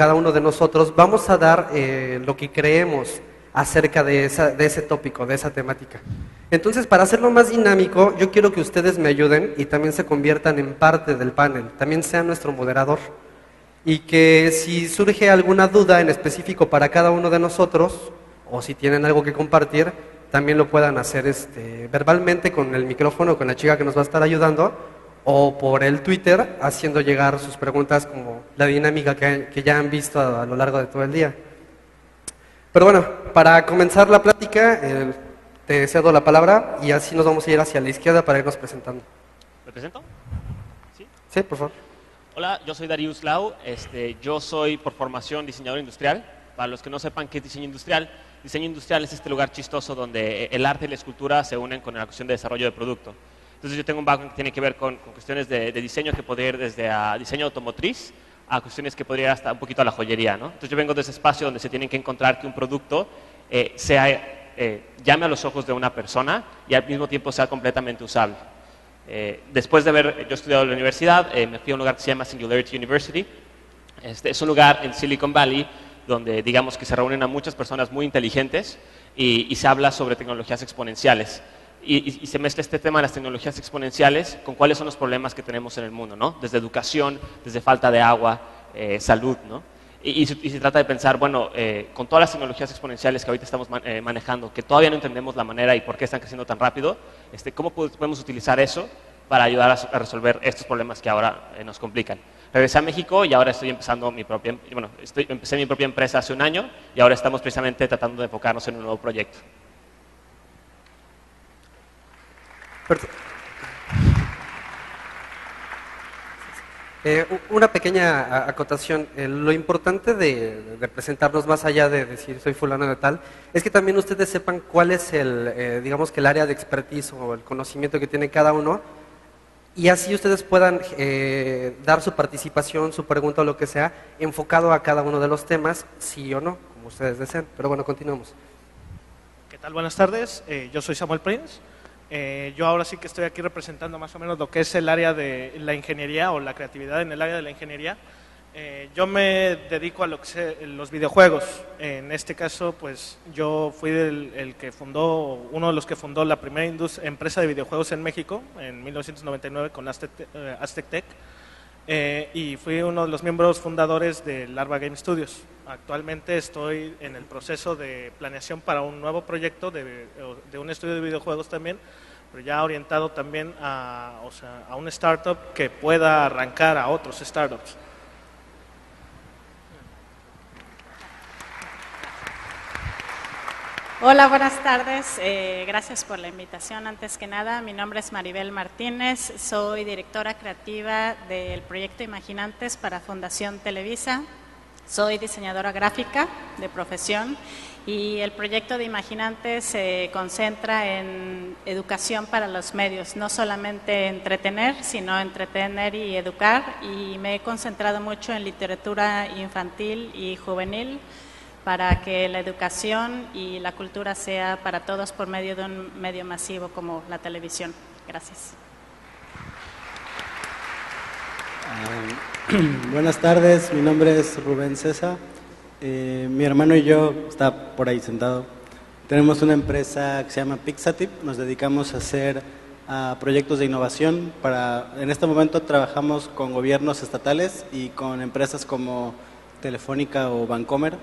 cada uno de nosotros, vamos a dar lo que creemos acerca de ese tópico, de esa temática. Entonces, para hacerlo más dinámico, yo quiero que ustedes me ayuden y también se conviertan en parte del panel, también sean nuestro moderador. Y que si surge alguna duda en específico para cada uno de nosotros, o si tienen algo que compartir, también lo puedan hacer verbalmente con el micrófono, con la chica que nos va a estar ayudando, o por el Twitter, haciendo llegar sus preguntas como la dinámica que ya han visto a lo largo de todo el día. Pero bueno, para comenzar la plática, te cedo la palabra y así nos vamos a ir hacia la izquierda para irnos presentando. ¿Me presento? Sí. Sí, por favor. Hola, yo soy Darius Lau, yo soy por formación diseñador industrial. Para los que no sepan qué es diseño industrial es este lugar chistoso donde el arte y la escultura se unen con la cuestión de desarrollo de producto. Entonces yo tengo un background que tiene que ver con cuestiones de diseño que podría ir desde a diseño automotriz a cuestiones que podría ir hasta un poquito a la joyería, ¿no? Entonces yo vengo de ese espacio donde se tienen que encontrar que un producto llame a los ojos de una persona y al mismo tiempo sea completamente usable. Después de haber yo estudiado en la universidad, me fui a un lugar que se llama Singularity University. Es un lugar en Silicon Valley donde digamos que se reúnen a muchas personas muy inteligentes y se habla sobre tecnologías exponenciales. Y se mezcla este tema de las tecnologías exponenciales con cuáles son los problemas que tenemos en el mundo, ¿no? Desde educación, desde falta de agua, salud, ¿no? Y se trata de pensar, bueno, con todas las tecnologías exponenciales que ahorita estamos manejando, que todavía no entendemos la manera y por qué están creciendo tan rápido, ¿cómo podemos utilizar eso para ayudar a resolver estos problemas que ahora nos complican? Regresé a México y ahora estoy empezando empecé mi propia empresa hace un año y ahora estamos precisamente tratando de enfocarnos en un nuevo proyecto. Una pequeña acotación. Lo importante de presentarnos más allá de decir soy fulano de tal, es que también ustedes sepan cuál es digamos que el área de expertise o el conocimiento que tiene cada uno y así ustedes puedan dar su participación, su pregunta o lo que sea, enfocado a cada uno de los temas, sí o no, como ustedes deseen. Pero bueno, continuamos. ¿Qué tal? Buenas tardes. Yo soy Samuel Prince. Yo ahora sí que estoy aquí representando más o menos lo que es el área de la ingeniería o la creatividad en el área de la ingeniería. Yo me dedico a lo que es los videojuegos. En este caso, pues yo fui uno de los que fundó la primera empresa de videojuegos en México en 1999 con Aztec Tech. Y fui uno de los miembros fundadores de Larva Game Studios. Actualmente estoy en el proceso de planeación para un nuevo proyecto de un estudio de videojuegos también, pero ya orientado también a un startup que pueda arrancar a otros startups. Hola, buenas tardes. Gracias por la invitación. Antes que nada, mi nombre es Maribel Martínez. Soy directora creativa del proyecto Imaginantes para Fundación Televisa. Soy diseñadora gráfica de profesión y el proyecto de Imaginantes se concentra en educación para los medios, no solamente entretener, sino entretener y educar. Y me he concentrado mucho en literatura infantil y juvenil, para que la educación y la cultura sea para todos por medio de un medio masivo como la televisión. Gracias. Buenas tardes, mi nombre es Rubén César. Mi hermano y yo, está por ahí sentado, tenemos una empresa que se llama Pixatip. Nos dedicamos a hacer proyectos de innovación. En este momento trabajamos con gobiernos estatales y con empresas como Telefónica o Bancomer,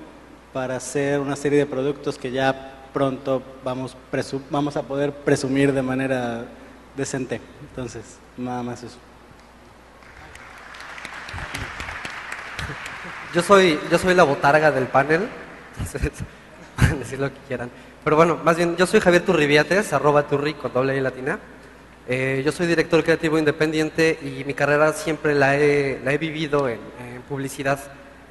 para hacer una serie de productos que ya pronto vamos a poder presumir de manera decente. Entonces, nada más eso. Yo soy la botarga del panel, entonces pueden decir lo que quieran. Pero bueno, más bien, yo soy Javier Turribiates, @turri con doble I latina. Yo soy director creativo independiente y mi carrera siempre la he vivido en publicidad.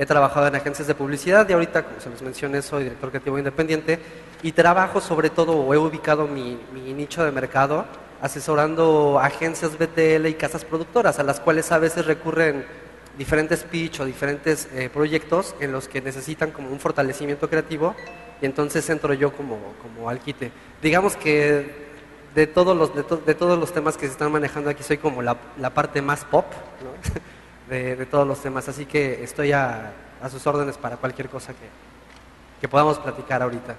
He trabajado en agencias de publicidad y ahorita, como se les mencioné, soy director creativo independiente y trabajo sobre todo, o he ubicado mi nicho de mercado, asesorando agencias BTL y casas productoras, a las cuales a veces recurren diferentes pitch o diferentes proyectos en los que necesitan como un fortalecimiento creativo y entonces entro yo como al quite. Digamos que de todos los temas que se están manejando aquí soy como la parte más pop, ¿no? de todos los temas, así que estoy a a sus órdenes para cualquier cosa que podamos platicar ahorita.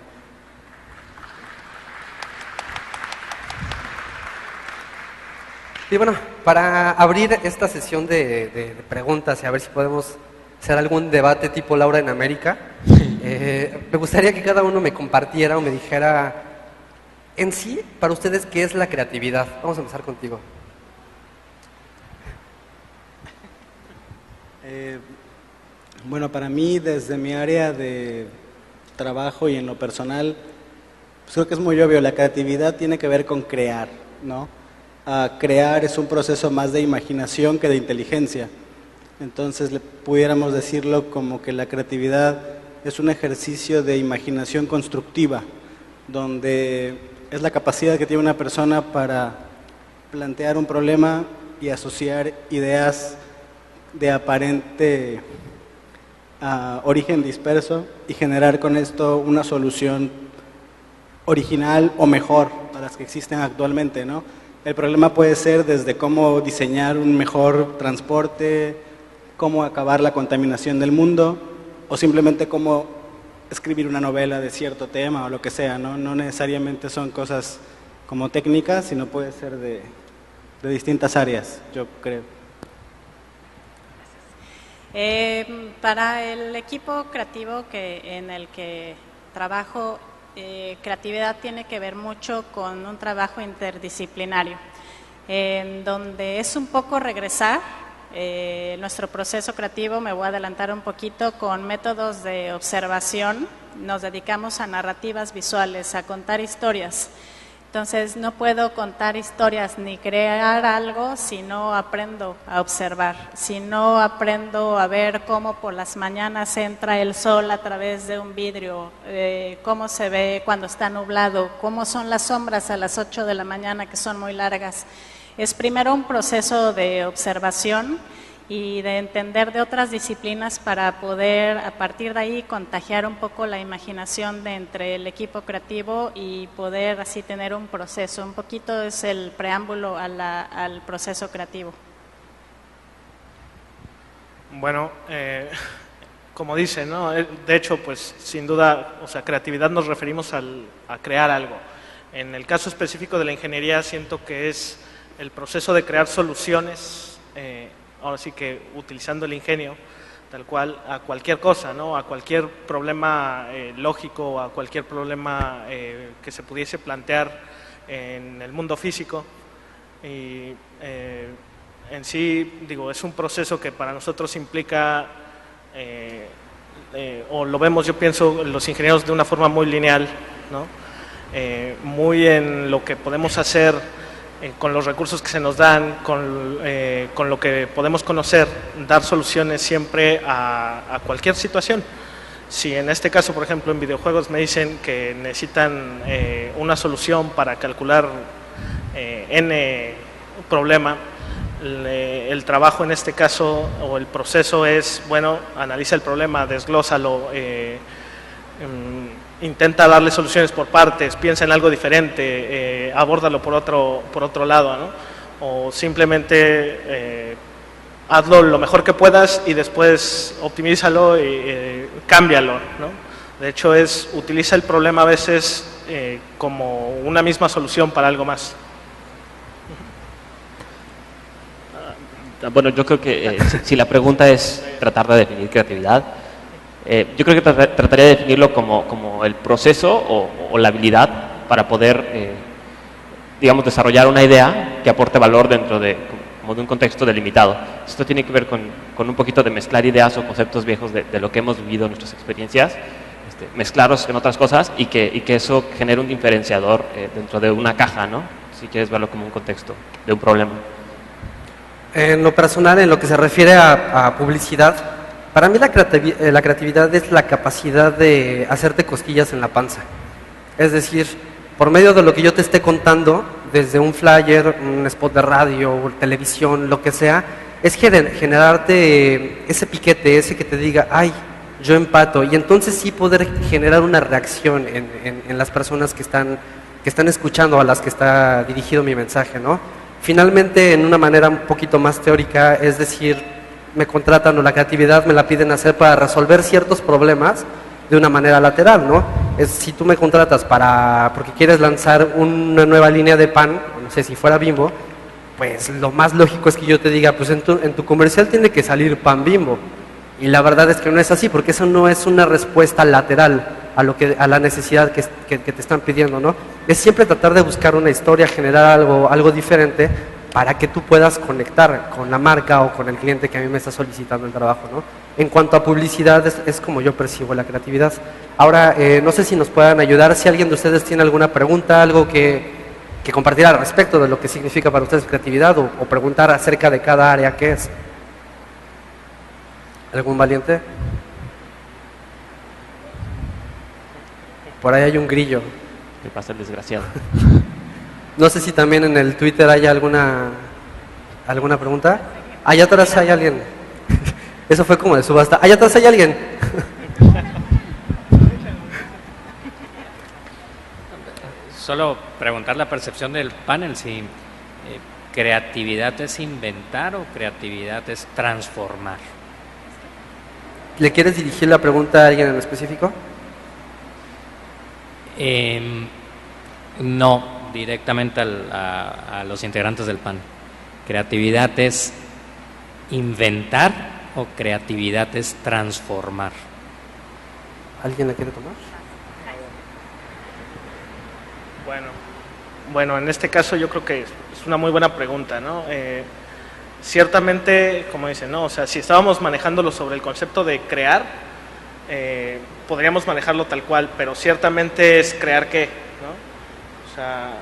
Y bueno, para abrir esta sesión de preguntas y a ver si podemos hacer algún debate tipo Laura en América, me gustaría que cada uno me compartiera o me dijera en sí, para ustedes, ¿qué es la creatividad? Vamos a empezar contigo. Bueno, para mí, desde mi área de trabajo y en lo personal, pues creo que es muy obvio, la creatividad tiene que ver con crear, ¿no? Crear es un proceso más de imaginación que de inteligencia. Entonces, pudiéramos decirlo como que la creatividad es un ejercicio de imaginación constructiva, donde es la capacidad que tiene una persona para plantear un problema y asociar ideas de aparente origen disperso y generar con esto una solución original o mejor a las que existen actualmente, ¿no? El problema puede ser desde cómo diseñar un mejor transporte, cómo acabar la contaminación del mundo, o simplemente cómo escribir una novela de cierto tema o lo que sea, ¿no? No necesariamente son cosas como técnicas, sino puede ser de distintas áreas, yo creo. Para el equipo creativo en el que trabajo, creatividad tiene que ver mucho con un trabajo interdisciplinario, en donde es un poco regresar nuestro proceso creativo. Me voy a adelantar un poquito con métodos de observación. Nos dedicamos a narrativas visuales, a contar historias. Entonces, no puedo contar historias ni crear algo si no aprendo a observar, si no aprendo a ver cómo por las mañanas entra el sol a través de un vidrio, cómo se ve cuando está nublado, cómo son las sombras a las 8 de la mañana que son muy largas. Es primero un proceso de observación y de entender de otras disciplinas para poder a partir de ahí contagiar un poco la imaginación entre el equipo creativo y poder así tener un proceso. Un poquito es el preámbulo al proceso creativo. Bueno, como dice, ¿no? De hecho, pues sin duda, o sea, creatividad nos referimos a crear algo. En el caso específico de la ingeniería siento que es el proceso de crear soluciones, ahora sí que utilizando el ingenio, tal cual, a cualquier cosa, ¿no? A cualquier problema lógico, a cualquier problema que se pudiese plantear en el mundo físico. Y en sí, digo, es un proceso que para nosotros implica, o lo vemos, yo pienso, los ingenieros de una forma muy lineal, ¿no? Muy en lo que podemos hacer con los recursos que se nos dan, con lo que podemos conocer, dar soluciones siempre a cualquier situación. Si en este caso, por ejemplo, en videojuegos me dicen que necesitan una solución para calcular n problema, el trabajo en este caso, o el proceso es, bueno, analiza el problema, desglósalo, intenta darle soluciones por partes, piensa en algo diferente, abórdalo por otro lado, ¿no? O simplemente hazlo lo mejor que puedas y después optimízalo y cámbialo, ¿no? De hecho, utiliza el problema a veces como una misma solución para algo más. Bueno, yo creo que si la pregunta es tratar de definir creatividad, yo creo que trataría de definirlo como el proceso o la habilidad para poder, digamos, desarrollar una idea que aporte valor dentro de un contexto delimitado. Esto tiene que ver con un poquito de mezclar ideas o conceptos viejos de lo que hemos vivido en nuestras experiencias, mezclarlos con otras cosas y que eso genere un diferenciador dentro de una caja, ¿no? Si quieres verlo como un contexto de un problema. En lo personal, en lo que se refiere a publicidad, para mí la creatividad es la capacidad de hacerte cosquillas en la panza. Es decir, por medio de lo que yo te esté contando, desde un flyer, un spot de radio, televisión, lo que sea, es generarte ese piquete, ese que te diga, ay, yo empato, y entonces sí poder generar una reacción en las personas que están escuchando, a las que está dirigido mi mensaje, ¿no? Finalmente, en una manera un poquito más teórica, es decir, me contratan o la creatividad me la piden hacer para resolver ciertos problemas de una manera lateral, ¿no? Si tú me contratas porque quieres lanzar una nueva línea de pan, no sé, si fuera Bimbo, pues lo más lógico es que yo te diga, pues en tu comercial tiene que salir pan Bimbo. Y la verdad es que no es así, porque eso no es una respuesta lateral a la necesidad que te están pidiendo, ¿no? Es siempre tratar de buscar una historia, generar algo diferente para que tú puedas conectar con la marca o con el cliente que a mí me está solicitando el trabajo, ¿no? En cuanto a publicidad, es como yo percibo la creatividad. Ahora, no sé si nos puedan ayudar, si alguien de ustedes tiene alguna pregunta, algo que compartir al respecto de lo que significa para ustedes creatividad o preguntar acerca de cada área que es. ¿Algún valiente? Por ahí hay un grillo. ¿Qué pasa el desgraciado? No sé si también en el Twitter hay alguna pregunta. Allá atrás hay alguien. Eso fue como de subasta. Allá atrás hay alguien. Solo preguntar la percepción del panel, si creatividad es inventar o creatividad es transformar. ¿Le quieres dirigir la pregunta a alguien en específico? No, directamente a los integrantes del panel. ¿Creatividad es inventar o creatividad es transformar? ¿Alguien la quiere tomar? Bueno, en este caso yo creo que es una muy buena pregunta, ¿no? Ciertamente, como dicen, ¿no? O sea, si estábamos manejándolo sobre el concepto de crear, podríamos manejarlo tal cual, pero ciertamente es crear qué, ¿no? O sea,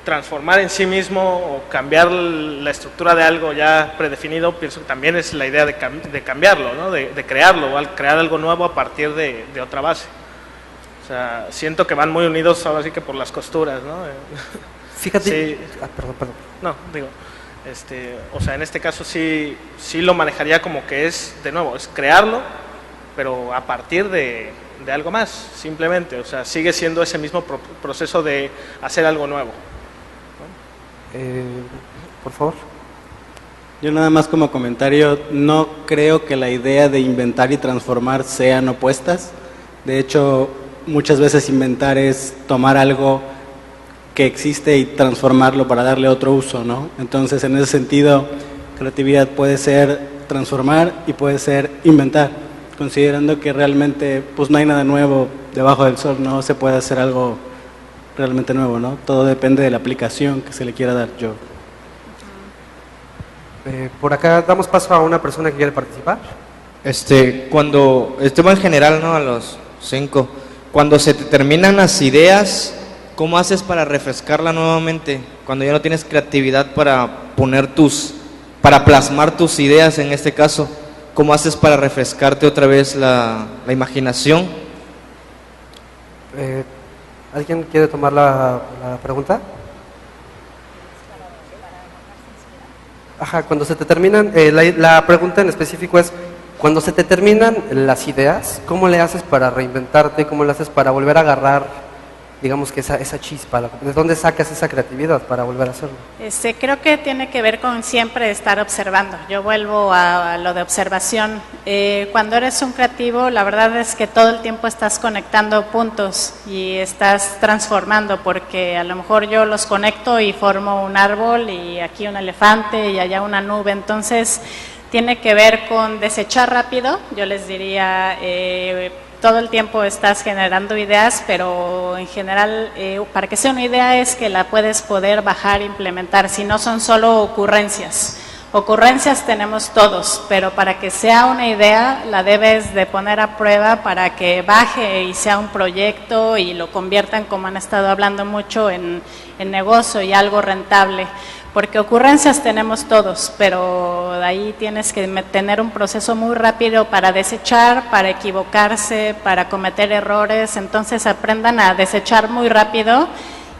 transformar en sí mismo o cambiar la estructura de algo ya predefinido, pienso que también es la idea de cambiarlo, ¿no? De crearlo, o crear algo nuevo a partir de otra base. O sea, siento que van muy unidos ahora sí que por las costuras, ¿no? Fíjate. Sí. Perdón. No, digo, o sea, en este caso sí lo manejaría como que es, de nuevo, es crearlo, pero a partir de algo más, simplemente. O sea, sigue siendo ese mismo proceso de hacer algo nuevo, ¿no? Por favor. Yo nada más como comentario, no creo que la idea de inventar y transformar sean opuestas. De hecho, muchas veces inventar es tomar algo que existe y transformarlo para darle otro uso, ¿no? Entonces, en ese sentido, creatividad puede ser transformar y puede ser inventar, considerando que realmente pues no hay nada nuevo debajo del sol, no se puede hacer algo realmente nuevo, ¿no? Todo depende de la aplicación que se le quiera dar. Por acá damos paso a una persona que quiere participar. Cuando el tema en general, ¿no? A los 5, cuando se te terminan las ideas, ¿cómo haces para refrescarla nuevamente? Cuando ya no tienes creatividad para para plasmar tus ideas en este caso, ¿cómo haces para refrescarte otra vez la imaginación? ¿Alguien quiere tomar la pregunta? Ajá, cuando se te terminan, la pregunta en específico es, cuando se te terminan las ideas, ¿cómo le haces para reinventarte? ¿Cómo le haces para volver a agarrar, digamos que esa chispa? ¿De dónde sacas esa creatividad para volver a hacerlo? Creo que tiene que ver con siempre estar observando. Yo vuelvo a lo de observación. Cuando eres un creativo, la verdad es que todo el tiempo estás conectando puntos y estás transformando, porque a lo mejor yo los conecto y formo un árbol y aquí un elefante y allá una nube. Entonces, tiene que ver con desechar rápido. Yo les diría, todo el tiempo estás generando ideas, pero en general, para que sea una idea es que la puedes poder bajar e implementar, si no son solo ocurrencias. Ocurrencias tenemos todos, pero para que sea una idea la debes de poner a prueba para que baje y sea un proyecto y lo conviertan, como han estado hablando mucho, en negocio y algo rentable. Porque ocurrencias tenemos todos, pero de ahí tienes que tener un proceso muy rápido para desechar, para equivocarse, para cometer errores. Entonces aprendan a desechar muy rápido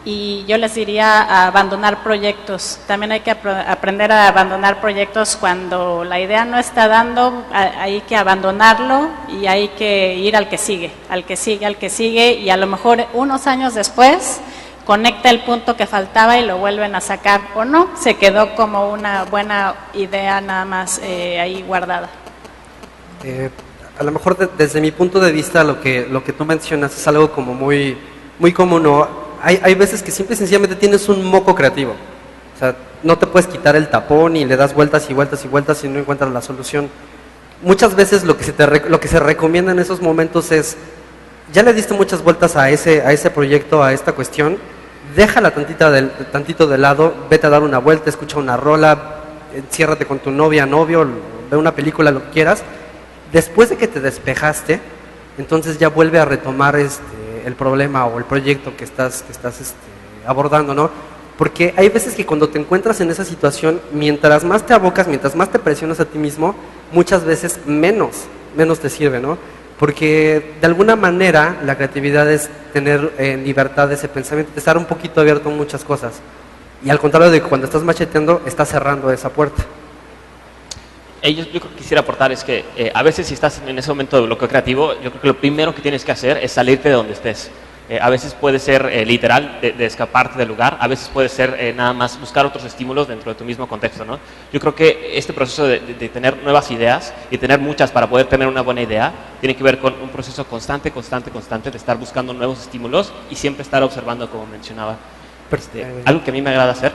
y yo les diría a abandonar proyectos. También hay que aprender a abandonar proyectos cuando la idea no está dando, hay que abandonarlo y hay que ir al que sigue, y a lo mejor unos años después conecta el punto que faltaba y lo vuelven a sacar, o no, se quedó como una buena idea nada más ahí guardada. A lo mejor desde mi punto de vista lo que tú mencionas es algo como muy, muy común, ¿no? Hay veces que simple y sencillamente tienes un moco creativo, o sea, no te puedes quitar el tapón y le das vueltas y vueltas y vueltas y no encuentras la solución. Muchas veces lo que se recomienda en esos momentos es, ya le diste muchas vueltas a ese proyecto, a esta cuestión, déjala tantito de lado, vete a dar una vuelta, escucha una rola, enciérrate con tu novia, novio, ve una película, lo que quieras. Después de que te despejaste, entonces ya vuelve a retomar el problema o el proyecto que estás abordando, ¿no? Porque hay veces que cuando te encuentras en esa situación, mientras más te abocas, mientras más te presionas a ti mismo, muchas veces menos te sirve, ¿no? Porque de alguna manera la creatividad es tener libertad de ese pensamiento, de estar un poquito abierto a muchas cosas. Y al contrario de que cuando estás macheteando, estás cerrando esa puerta. Yo creo que quisiera aportar es que a veces si estás en ese momento de bloqueo creativo, yo creo que lo primero que tienes que hacer es salirte de donde estés. A veces puede ser literal de escaparte del lugar, a veces puede ser nada más buscar otros estímulos dentro de tu mismo contexto, ¿no? Yo creo que este proceso de tener nuevas ideas y tener muchas para poder tener una buena idea tiene que ver con un proceso constante de estar buscando nuevos estímulos y siempre estar observando, como mencionaba. Algo que a mí me agrada hacer,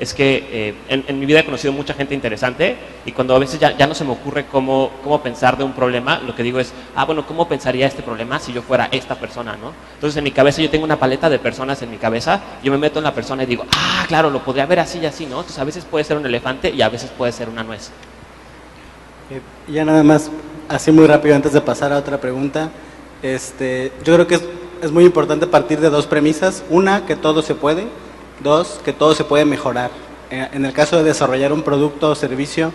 es que en mi vida he conocido mucha gente interesante y cuando a veces ya no se me ocurre cómo pensar de un problema, lo que digo es, bueno, ¿cómo pensaría este problema si yo fuera esta persona, ¿no? Entonces en mi cabeza yo tengo una paleta de personas en mi cabeza, yo me meto en la persona y digo, claro, lo podría ver así y así, ¿no? Entonces a veces puede ser un elefante y a veces puede ser una nuez. Ya nada más, así muy rápido antes de pasar a otra pregunta, yo creo que es muy importante partir de dos premisas. Una, que todo se puede. Dos, que todo se puede mejorar. En el caso de desarrollar un producto o servicio,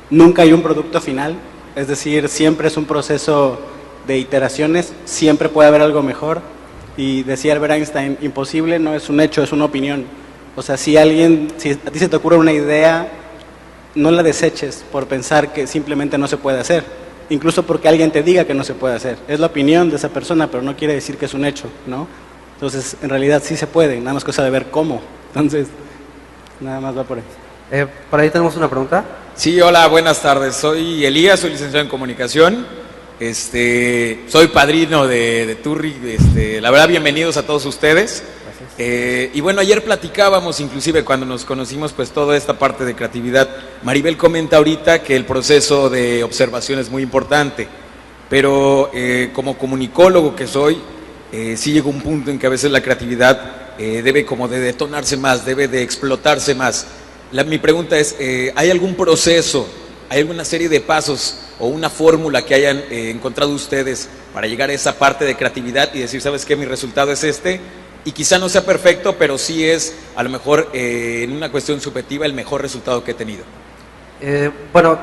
nunca hay un producto final, es decir, siempre es un proceso de iteraciones, siempre puede haber algo mejor. Y decía Albert Einstein, imposible no es un hecho, es una opinión. O sea, si a ti se te ocurre una idea, no la deseches por pensar que simplemente no se puede hacer, incluso porque alguien te diga que no se puede hacer. Es la opinión de esa persona, pero no quiere decir que es un hecho, ¿no? Entonces, en realidad sí se puede, nada más cosa de ver cómo. Entonces, nada más va por ahí. Por ahí tenemos una pregunta. Sí, hola, buenas tardes. Soy Elías, soy licenciado en comunicación. Soy padrino de Turri. La verdad, bienvenidos a todos ustedes. Y bueno, ayer platicábamos, inclusive cuando nos conocimos, pues toda esta parte de creatividad. Maribel comenta ahorita que el proceso de observación es muy importante, pero como comunicólogo que soy, sí llega un punto en que a veces la creatividad debe como de detonarse más, debe de explotarse más. Mi pregunta es, ¿hay algún proceso, hay alguna serie de pasos o una fórmula que hayan encontrado ustedes para llegar a esa parte de creatividad y decir, ¿sabes qué? Mi resultado es y quizá no sea perfecto, pero sí es a lo mejor en una cuestión subjetiva el mejor resultado que he tenido? Bueno,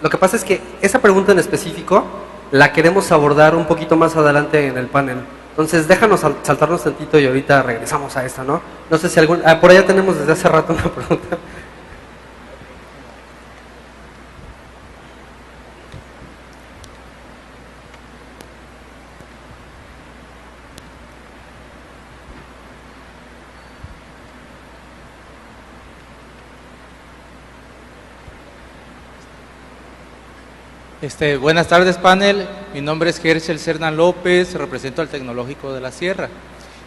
lo que pasa es que esa pregunta en específico la queremos abordar un poquito más adelante en el panel. Entonces déjanos saltarnos tantito y ahorita regresamos a esta, ¿no? No sé si por allá tenemos desde hace rato una pregunta. Buenas tardes, panel. Mi nombre es Gershel Cerna López, represento al Tecnológico de la Sierra.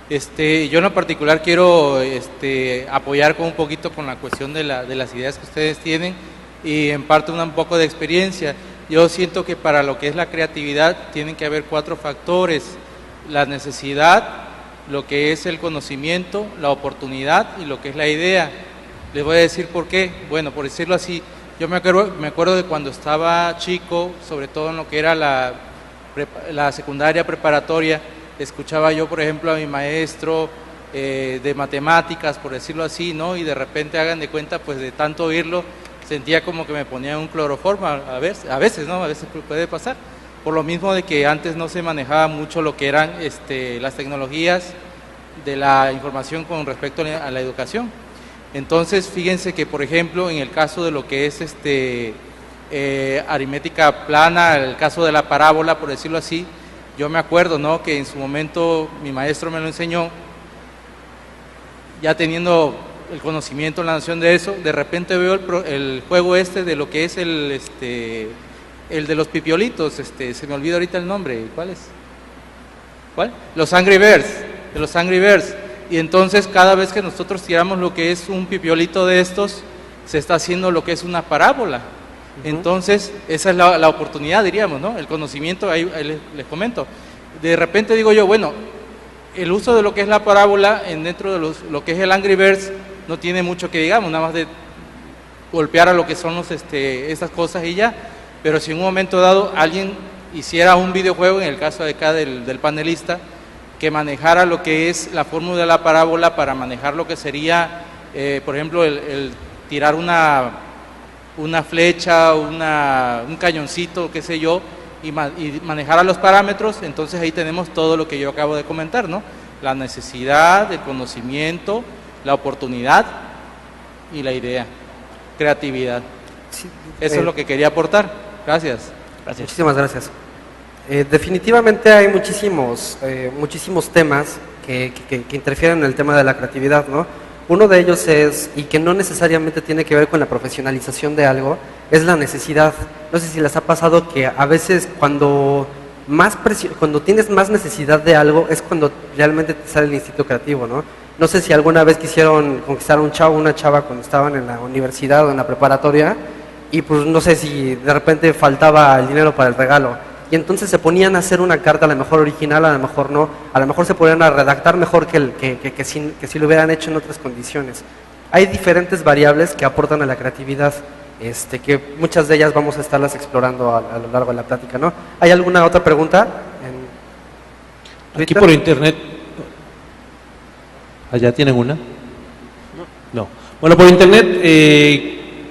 Yo en lo particular quiero apoyar un poquito con la cuestión de las ideas que ustedes tienen y en parte un poco de experiencia. Yo siento que para lo que es la creatividad tienen que haber 4 factores: la necesidad, lo que es el conocimiento, la oportunidad y lo que es la idea. Les voy a decir por qué. Bueno, por decirlo así, yo me acuerdo de cuando estaba chico, sobre todo en lo que era la secundaria preparatoria, escuchaba yo, por ejemplo, a mi maestro de matemáticas, por decirlo así, ¿no? Y de repente, hagan de cuenta, pues de tanto oírlo, sentía como que me ponía un cloroformo a veces, ¿no? A veces puede pasar. Por lo mismo de que antes no se manejaba mucho lo que eran las tecnologías de la información con respecto a la educación. Entonces, fíjense que, por ejemplo, en el caso de lo que es aritmética plana, el caso de la parábola, por decirlo así, yo me acuerdo, ¿no?, que en su momento mi maestro me lo enseñó ya teniendo el conocimiento, la noción de eso, de repente veo el juego de lo que es el de los pipiolitos, se me olvida ahorita el nombre, ¿cuál es? ¿Cuál? Los Angry Birds, de los Angry Birds. Y entonces cada vez que nosotros tiramos lo que es un pipiolito de estos, se está haciendo lo que es una parábola. Entonces, esa es la oportunidad, diríamos, ¿no? El conocimiento, ahí les comento. De repente digo yo, bueno, el uso de lo que es la parábola dentro de lo que es el Angry Birds no tiene mucho que digamos, nada más de golpear a lo que son esas cosas y ya. Pero si en un momento dado alguien hiciera un videojuego, en el caso de acá del panelista, que manejara lo que es la fórmula de la parábola para manejar lo que sería, por ejemplo, el tirar una flecha, un cañoncito, qué sé yo, y manejar a los parámetros, entonces ahí tenemos todo lo que yo acabo de comentar, ¿no? La necesidad, el conocimiento, la oportunidad y la idea, creatividad. Sí, eso es lo que quería aportar. Gracias. Muchísimas gracias. Definitivamente hay muchísimos temas que interfieren en el tema de la creatividad, ¿no? Uno de ellos es, y que no necesariamente tiene que ver con la profesionalización de algo, es la necesidad. No sé si les ha pasado que a veces cuando tienes más necesidad de algo es cuando realmente te sale el instinto creativo, ¿no? No sé si alguna vez quisieron conquistar a un chavo o una chava cuando estaban en la universidad o en la preparatoria y pues no sé si de repente faltaba el dinero para el regalo. Y entonces se ponían a hacer una carta, a lo mejor original, a lo mejor no, a lo mejor se ponían a redactar mejor que si lo hubieran hecho en otras condiciones. Hay diferentes variables que aportan a la creatividad, que muchas de ellas vamos a estarlas explorando a lo largo de la plática, ¿no? ¿Hay alguna otra pregunta? Aquí por internet. ¿Allá tienen una? No. Bueno, por internet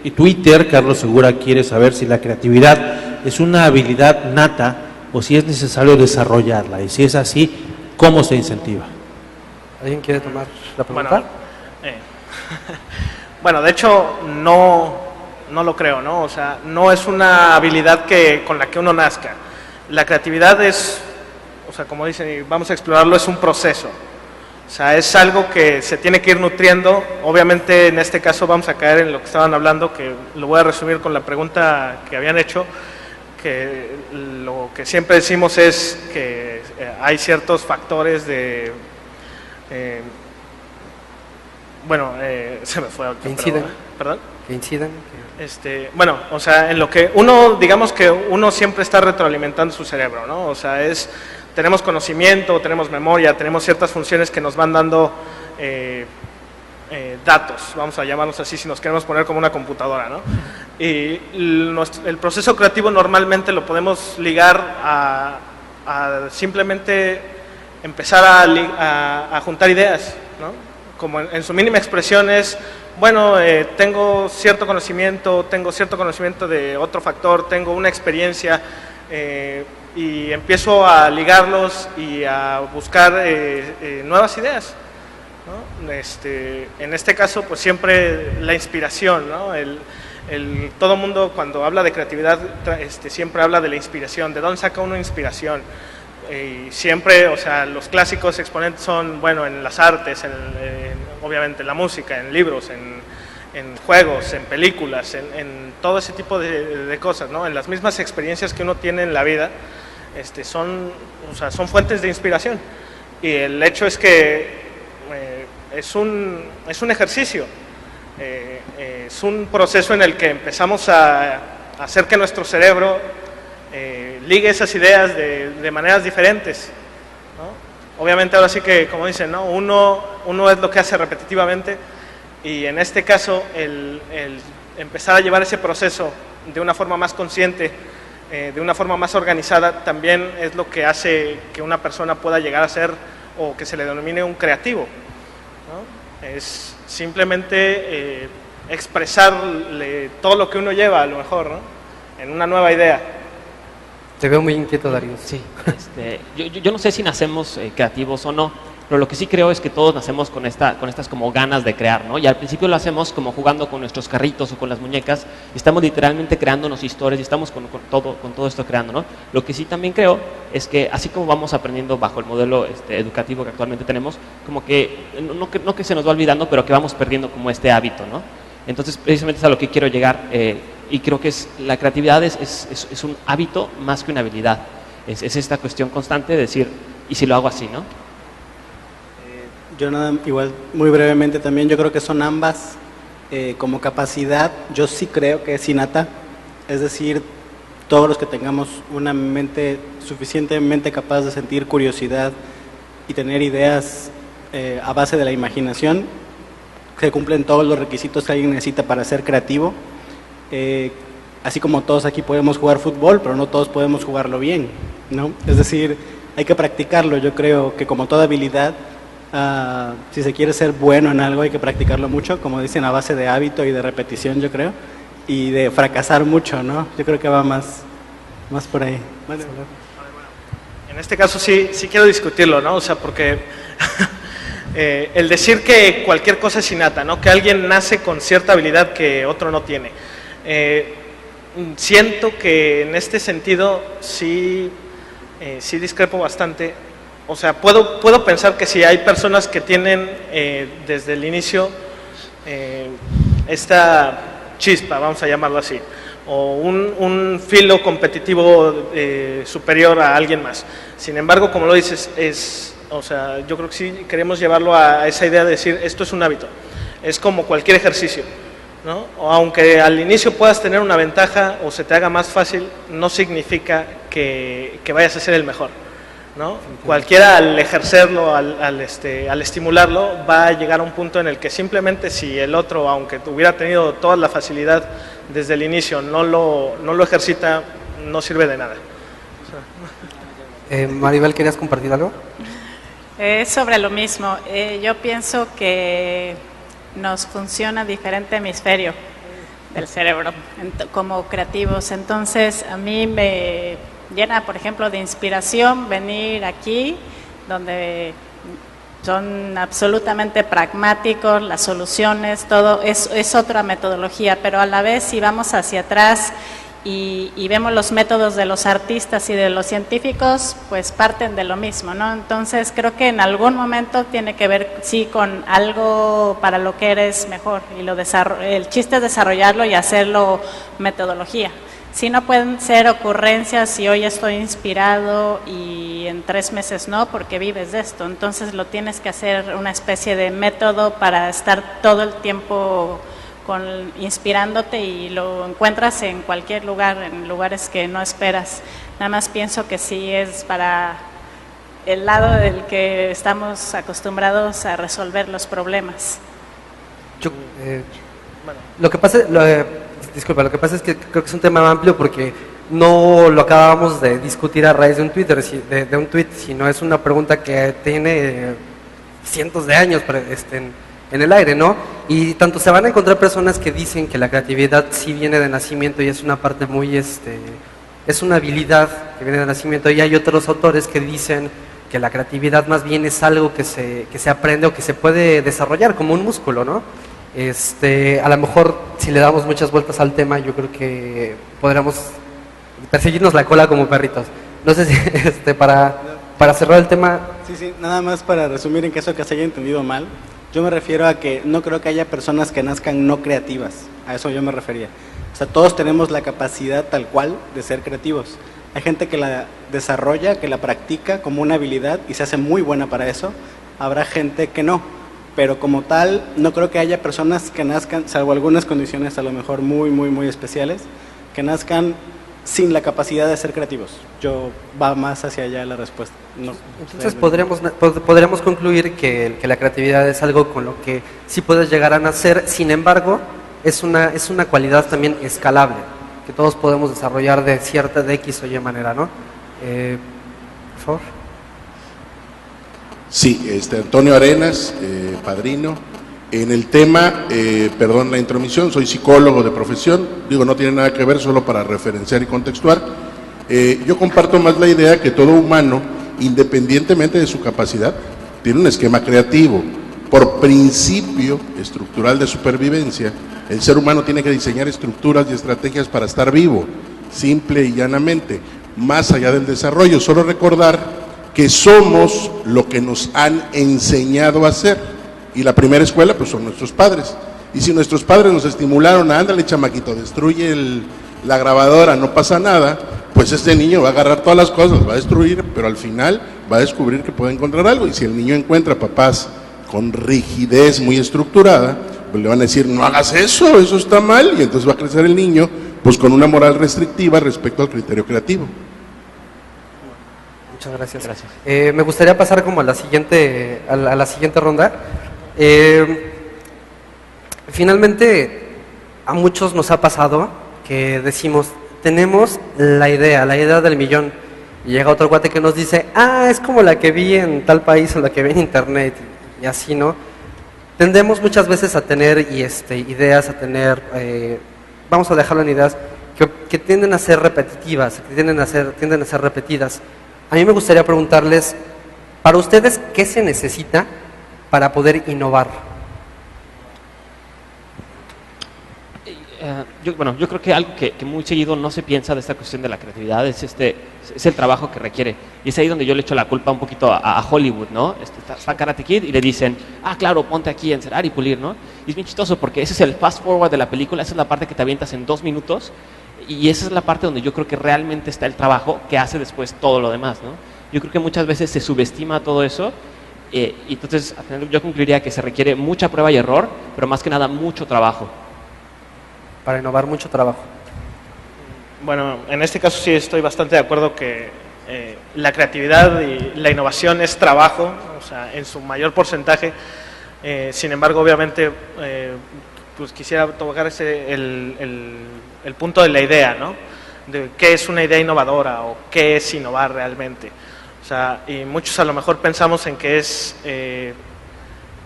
y Twitter, Carlos Segura quiere saber si la creatividad es una habilidad nata o si es necesario desarrollarla, y si es así, ¿cómo se incentiva? ¿Alguien quiere tomar la pregunta? Bueno, de hecho no lo creo, ¿no? O sea, no es una habilidad con la que uno nazca. La creatividad es, o sea, como dicen, y vamos a explorarlo, es un proceso. O sea, es algo que se tiene que ir nutriendo. Obviamente en este caso vamos a caer en lo que estaban hablando, que lo voy a resumir con la pregunta que habían hecho, que lo que siempre decimos es que hay ciertos factores de... se me fue ahorita, que inciden. ¿Perdón? Que inciden. Bueno, o sea, en lo que uno, digamos que uno siempre está retroalimentando su cerebro, ¿no? O sea, tenemos conocimiento, tenemos memoria, tenemos ciertas funciones que nos van dando datos, vamos a llamarlos así, si nos queremos poner como una computadora, ¿no? Y el proceso creativo normalmente lo podemos ligar a simplemente empezar a juntar ideas, ¿no? Como en su mínima expresión es, bueno, tengo cierto conocimiento de otro factor, tengo una experiencia, y empiezo a ligarlos y a buscar nuevas ideas, ¿no? En este caso, pues siempre la inspiración, ¿no? Todo mundo cuando habla de creatividad siempre habla de la inspiración, de dónde saca uno inspiración. Y siempre, o sea, los clásicos exponentes son, bueno, en las artes, obviamente en la música, en libros, en juegos, en películas, en todo ese tipo de cosas, ¿no? En las mismas experiencias que uno tiene en la vida, son fuentes de inspiración. Y el hecho es que es un ejercicio, es un proceso en el que empezamos a hacer que nuestro cerebro ligue esas ideas de maneras diferentes, ¿no? Obviamente ahora sí que, como dicen, ¿no? Uno es lo que hace repetitivamente, y en este caso el empezar a llevar ese proceso de una forma más consciente, de una forma más organizada, también es lo que hace que una persona pueda llegar a ser, o que se le denomine un creativo, ¿no? Es simplemente expresarle todo lo que uno lleva, a lo mejor, ¿no? En una nueva idea. Te veo muy inquieto, Darío. Sí, yo no sé si nacemos creativos o no, pero lo que sí creo es que todos nacemos con estas como ganas de crear, ¿no? Y al principio lo hacemos como jugando con nuestros carritos o con las muñecas, y estamos literalmente creándonos historias y estamos con todo esto creando, ¿no? Lo que sí también creo es que así como vamos aprendiendo bajo el modelo educativo que actualmente tenemos, como que no que se nos va olvidando, pero que vamos perdiendo como este hábito, ¿no? Entonces, precisamente es a lo que quiero llegar, y creo que la creatividad es un hábito más que una habilidad. Es esta cuestión constante de decir, ¿y si lo hago así, no? Yo nada, igual, muy brevemente también, yo creo que son ambas. Como capacidad, yo sí creo que es innata, es decir, todos los que tengamos una mente suficientemente capaz de sentir curiosidad y tener ideas a base de la imaginación, se cumplen todos los requisitos que alguien necesita para ser creativo. Así como todos aquí podemos jugar fútbol, pero no todos podemos jugarlo bien, ¿no? Es decir, hay que practicarlo. Yo creo que como toda habilidad, si se quiere ser bueno en algo hay que practicarlo mucho, como dicen, a base de hábito y de repetición, yo creo, y de fracasar mucho, ¿no? Yo creo que va más por ahí. Vale. En este caso sí quiero discutirlo, ¿no? O sea, porque el decir que cualquier cosa es innata, ¿no? Que alguien nace con cierta habilidad que otro no tiene. Siento que en este sentido sí discrepo bastante. O sea, puedo pensar que si hay personas que tienen desde el inicio esta chispa, vamos a llamarlo así, o un filo competitivo superior a alguien más. Sin embargo, como lo dices, o sea, yo creo que sí queremos llevarlo a esa idea de decir, esto es un hábito, es como cualquier ejercicio, ¿no? O aunque al inicio puedas tener una ventaja o se te haga más fácil, no significa que vayas a ser el mejor, ¿no? Cualquiera al ejercerlo, al estimularlo, va a llegar a un punto en el que simplemente si el otro, aunque hubiera tenido toda la facilidad desde el inicio, no lo ejercita, no sirve de nada. Maribel, ¿querías compartir algo? Sobre lo mismo, yo pienso que nos funciona diferente hemisferio del cerebro como creativos. Entonces, a mí me llena, por ejemplo, de inspiración venir aquí, donde son absolutamente pragmáticos, las soluciones, todo es otra metodología, pero a la vez si vamos hacia atrás y vemos los métodos de los artistas y de los científicos, pues parten de lo mismo, ¿no? Entonces creo que en algún momento tiene que ver, sí, con algo para lo que eres mejor, y el chiste es desarrollarlo y hacerlo metodología. Si no pueden ser ocurrencias, si hoy estoy inspirado y en 3 meses no, porque vives de esto. Entonces lo tienes que hacer una especie de método para estar todo el tiempo inspirándote, y lo encuentras en cualquier lugar, en lugares que no esperas. Nada más pienso que sí es para el lado del que estamos acostumbrados a resolver los problemas. Lo que pasa es que creo que es un tema amplio, porque no lo acabamos de discutir a raíz de un tweet, sino es una pregunta que tiene cientos de años en el aire, ¿no? Y tanto se van a encontrar personas que dicen que la creatividad sí viene de nacimiento y es una parte muy, es una habilidad que viene de nacimiento, y hay otros autores que dicen que la creatividad más bien es algo que se aprende o que se puede desarrollar como un músculo, ¿no? A lo mejor si le damos muchas vueltas al tema, yo creo que podríamos perseguirnos la cola como perritos. No sé si para cerrar el tema. Sí, nada más para resumir en caso que se haya entendido mal. Yo me refiero a que no creo que haya personas que nazcan no creativas, a eso yo me refería. O sea, todos tenemos la capacidad tal cual de ser creativos. Hay gente que la desarrolla, que la practica como una habilidad y se hace muy buena para eso. Habrá gente que no, pero como tal no creo que haya personas que nazcan, salvo algunas condiciones a lo mejor muy, muy, muy especiales, que nazcan sin la capacidad de ser creativos. Va más hacia allá la respuesta. No, entonces podríamos concluir que la creatividad es algo con lo que sí puedes llegar a nacer. Sin embargo, es una cualidad también escalable, que todos podemos desarrollar de X o Y manera, ¿no? Por favor. Sí, Antonio Arenas, padrino. En el tema, perdón la intromisión, soy psicólogo de profesión, no tiene nada que ver, solo para referenciar y contextuar. Yo comparto más la idea que todo humano, independientemente de su capacidad, tiene un esquema creativo. Por principio estructural de supervivencia, el ser humano tiene que diseñar estructuras y estrategias para estar vivo, simple y llanamente, más allá del desarrollo. Solo recordar que somos lo que nos han enseñado a hacer, y la primera escuela pues son nuestros padres. Y si nuestros padres nos estimularon a, ándale chamaquito, destruye la grabadora, no pasa nada, pues este niño va a agarrar todas las cosas, va a destruir, pero al final va a descubrir que puede encontrar algo. Y si el niño encuentra papás con rigidez muy estructurada, pues le van a decir, no hagas eso, eso está mal, y entonces va a crecer el niño pues con una moral restrictiva respecto al criterio creativo. Muchas gracias. Me gustaría pasar como a la siguiente ronda. Finalmente, a muchos nos ha pasado que decimos, tenemos la idea del millón, y llega otro cuate que nos dice, es como la que vi en tal país o la que vi en internet, y así, ¿no? Tendemos muchas veces a tener ideas, vamos a dejarlo en ideas, que tienden a ser repetitivas, que tienden a ser repetidas. A mí me gustaría preguntarles, para ustedes, ¿qué se necesita para poder innovar? Yo creo que algo que muy seguido no se piensa de esta cuestión de la creatividad es el trabajo que requiere. Y es ahí donde yo le echo la culpa un poquito a Hollywood, ¿no? Está Karate Kid y le dicen, claro, ponte aquí a encerar y pulir, ¿no? Y es bien chistoso porque ese es el fast forward de la película, esa es la parte que te avientas en 2 minutos y esa es la parte donde yo creo que realmente está el trabajo que hace después todo lo demás, ¿no? Yo creo que muchas veces se subestima todo eso y entonces yo concluiría que se requiere mucha prueba y error, pero más que nada mucho trabajo. Para innovar, mucho trabajo. Bueno, en este caso sí estoy bastante de acuerdo que la creatividad y la innovación es trabajo, o sea, en su mayor porcentaje. Sin embargo, obviamente, pues quisiera tocar el punto de la idea, ¿no? De qué es una idea innovadora o qué es innovar realmente. O sea, y muchos a lo mejor pensamos en que es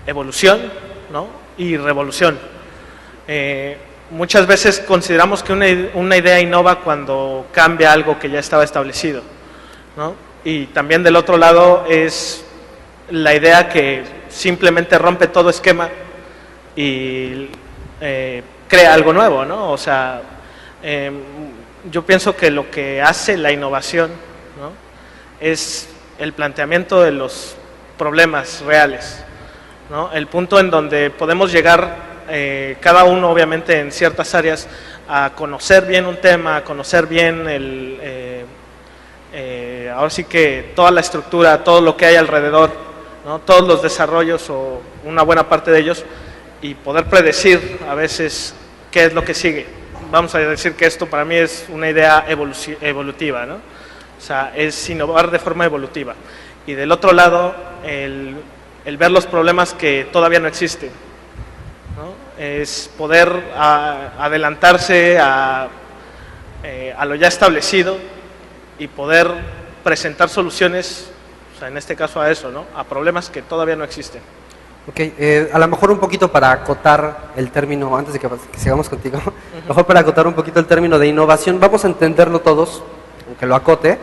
evolución, ¿no? Y revolución. Muchas veces consideramos que una idea innova cuando cambia algo que ya estaba establecido, ¿no? Y también del otro lado es la idea que simplemente rompe todo esquema y crea algo nuevo, ¿no? O sea, yo pienso que lo que hace la innovación, ¿no? Es el planteamiento de los problemas reales, ¿no? El punto en donde podemos llegar cada uno obviamente en ciertas áreas a conocer bien un tema, a conocer bien ahora sí que toda la estructura, todo lo que hay alrededor, ¿no? Todos los desarrollos o una buena parte de ellos y poder predecir a veces qué es lo que sigue. Vamos a decir que esto para mí es una idea evolutiva, ¿no? O sea, es innovar de forma evolutiva. Y del otro lado, el ver los problemas que todavía no existen, ¿no? Es poder adelantarse a lo ya establecido y poder presentar soluciones, o sea, en este caso a eso, ¿no? A problemas que todavía no existen. Ok, a lo mejor un poquito para acotar el término, antes de que sigamos contigo, mejor para acotar un poquito el término de innovación, vamos a entenderlo todos, aunque lo acote,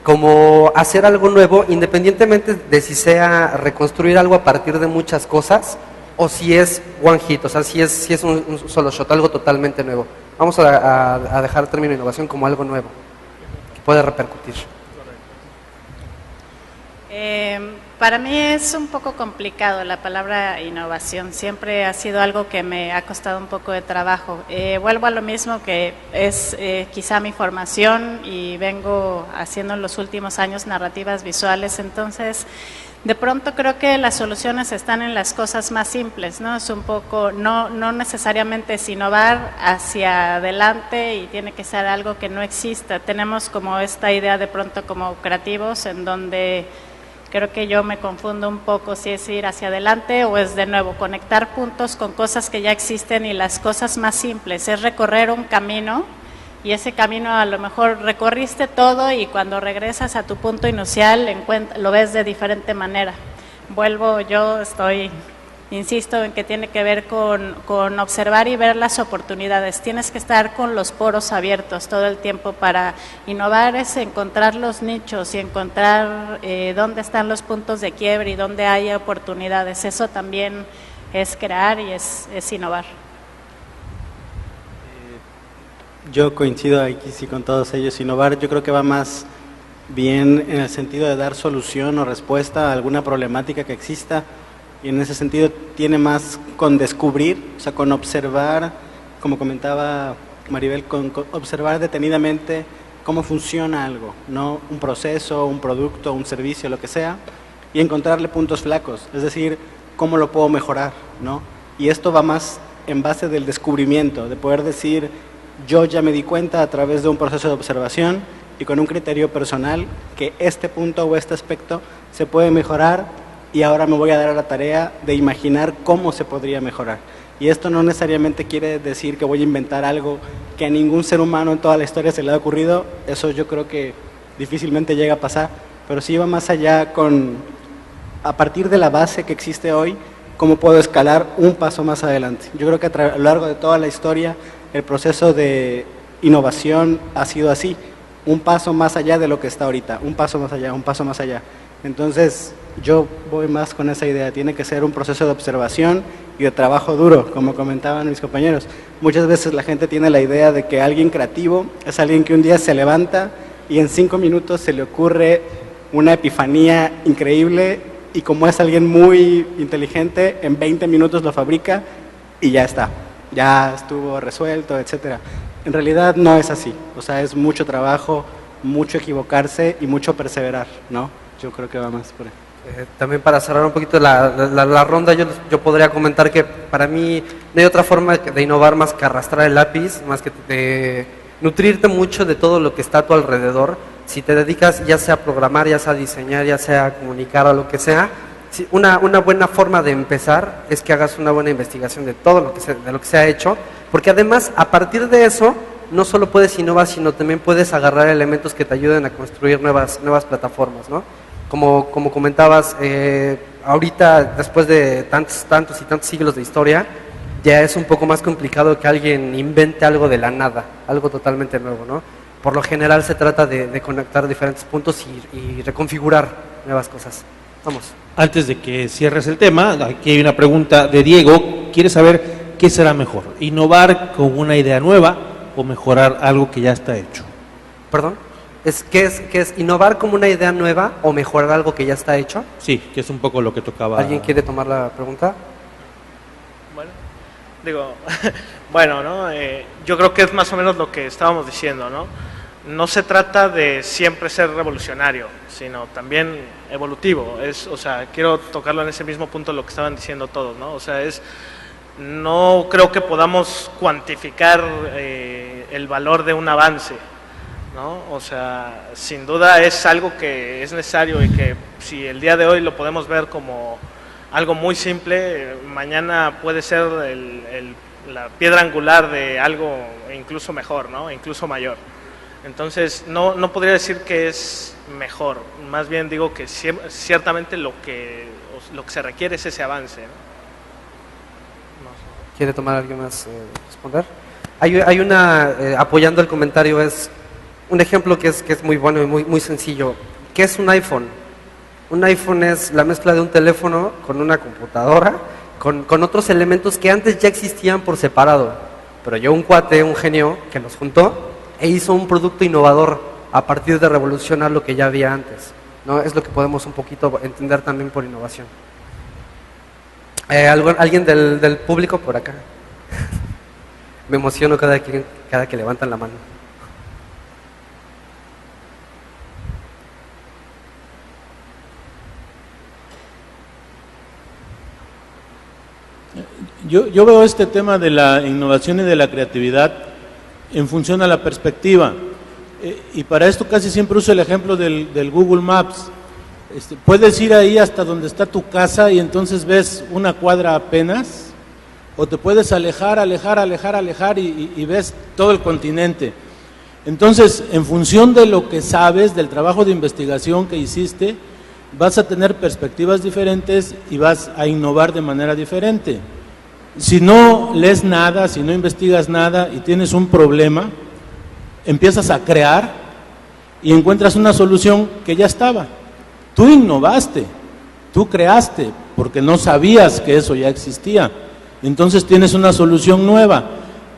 como hacer algo nuevo, independientemente de si sea reconstruir algo a partir de muchas cosas, o si es one hit, o sea, si es un solo shot, algo totalmente nuevo. Vamos a dejar el término de innovación como algo nuevo, que puede repercutir. Para mí es un poco complicado la palabra innovación, siempre ha sido algo que me ha costado un poco de trabajo. Vuelvo a lo mismo que es quizá mi formación y vengo haciendo en los últimos años narrativas visuales, entonces de pronto creo que las soluciones están en las cosas más simples, ¿no? Es un poco, no necesariamente es innovar hacia adelante y tiene que ser algo que no exista. Tenemos como esta idea de pronto como creativos en donde creo que yo me confundo un poco si es ir hacia adelante o es de nuevo conectar puntos con cosas que ya existen y las cosas más simples, es recorrer un camino y ese camino a lo mejor recorriste todo y cuando regresas a tu punto inicial lo ves de diferente manera. Yo estoy Insisto en que tiene que ver con observar y ver las oportunidades. Tienes que estar con los poros abiertos todo el tiempo para innovar, es encontrar los nichos y encontrar dónde están los puntos de quiebre y dónde hay oportunidades. Eso también es crear y es innovar. Yo coincido aquí sí con todos ellos. Innovar yo creo que va más bien en el sentido de dar solución o respuesta a alguna problemática que exista. Y en ese sentido tiene más con descubrir, o sea, con observar, como comentaba Maribel, con observar detenidamente cómo funciona algo, no un proceso, un producto, un servicio, lo que sea, y encontrarle puntos flacos, es decir, cómo lo puedo mejorar, ¿no? Y esto va más en base del descubrimiento, de poder decir, yo ya me di cuenta a través de un proceso de observación y con un criterio personal que este punto o este aspecto se puede mejorar, y ahora me voy a dar a la tarea de imaginar cómo se podría mejorar. Y esto no necesariamente quiere decir que voy a inventar algo que a ningún ser humano en toda la historia se le ha ocurrido, eso yo creo que difícilmente llega a pasar, pero sí va más allá con, a partir de la base que existe hoy, cómo puedo escalar un paso más adelante. Yo creo que a lo largo de toda la historia el proceso de innovación ha sido así, un paso más allá de lo que está ahorita, un paso más allá, un paso más allá. Entonces, yo voy más con esa idea, tiene que ser un proceso de observación y de trabajo duro, como comentaban mis compañeros. Muchas veces la gente tiene la idea de que alguien creativo es alguien que un día se levanta y en 5 minutos se le ocurre una epifanía increíble y como es alguien muy inteligente, en 20 minutos lo fabrica y ya está, ya estuvo resuelto, etcétera. En realidad no es así, o sea, es mucho trabajo, mucho equivocarse y mucho perseverar, ¿no? Yo creo que va más por ahí. También para cerrar un poquito la ronda, yo podría comentar que para mí no hay otra forma de innovar más que arrastrar el lápiz, más que de nutrirte mucho de todo lo que está a tu alrededor. Si te dedicas ya sea a programar, ya sea a diseñar, ya sea a comunicar o lo que sea, una buena forma de empezar es que hagas una buena investigación de todo lo que se ha hecho, porque además a partir de eso no solo puedes innovar, sino también puedes agarrar elementos que te ayuden a construir nuevas plataformas, ¿no? Como comentabas, ahorita después de tantos y tantos siglos de historia, ya es un poco más complicado que alguien invente algo de la nada, algo totalmente nuevo, ¿no? Por lo general se trata de conectar diferentes puntos y reconfigurar nuevas cosas. Vamos. Antes de que cierres el tema, aquí hay una pregunta de Diego. ¿Quiere saber qué será mejor? ¿Innovar con una idea nueva o mejorar algo que ya está hecho? ¿Perdón? ¿Qué es innovar como una idea nueva o mejorar algo que ya está hecho? Sí, que es un poco lo que tocaba. ¿Alguien quiere tomar la pregunta? Bueno, digo, bueno, ¿no? Yo creo que es más o menos lo que estábamos diciendo, ¿no? No se trata de siempre ser revolucionario, sino también evolutivo. O sea, quiero tocarlo en ese mismo punto lo que estaban diciendo todos, ¿no? O sea, no creo que podamos cuantificar el valor de un avance, ¿no? O sea, sin duda es algo que es necesario y que si el día de hoy lo podemos ver como algo muy simple, mañana puede ser la piedra angular de algo incluso mejor, ¿no? Incluso mayor. Entonces, no podría decir que es mejor, más bien digo que ciertamente lo que se requiere es ese avance, ¿no? ¿Quiere tomar alguien más responder? Hay una, apoyando el comentario, es un ejemplo que es muy bueno y muy sencillo. ¿Qué es un iPhone? Un iPhone es la mezcla de un teléfono con una computadora, con otros elementos que antes ya existían por separado. Pero yo un cuate, un genio, que los juntó e hizo un producto innovador a partir de revolucionar lo que ya había antes, ¿no? Es lo que podemos un poquito entender también por innovación. ¿Alguien del público por acá? Me emociono cada que levantan la mano. Yo veo este tema de la innovación y de la creatividad en función a la perspectiva. Y para esto casi siempre uso el ejemplo del Google Maps. Puedes ir ahí hasta donde está tu casa y entonces ves una cuadra apenas, o te puedes alejar y ves todo el continente. Entonces, en función de lo que sabes, del trabajo de investigación que hiciste, vas a tener perspectivas diferentes y vas a innovar de manera diferente. Si no lees nada, si no investigas nada y tienes un problema, empiezas a crear y encuentras una solución que ya estaba. Tú innovaste, tú creaste, porque no sabías que eso ya existía. Entonces tienes una solución nueva,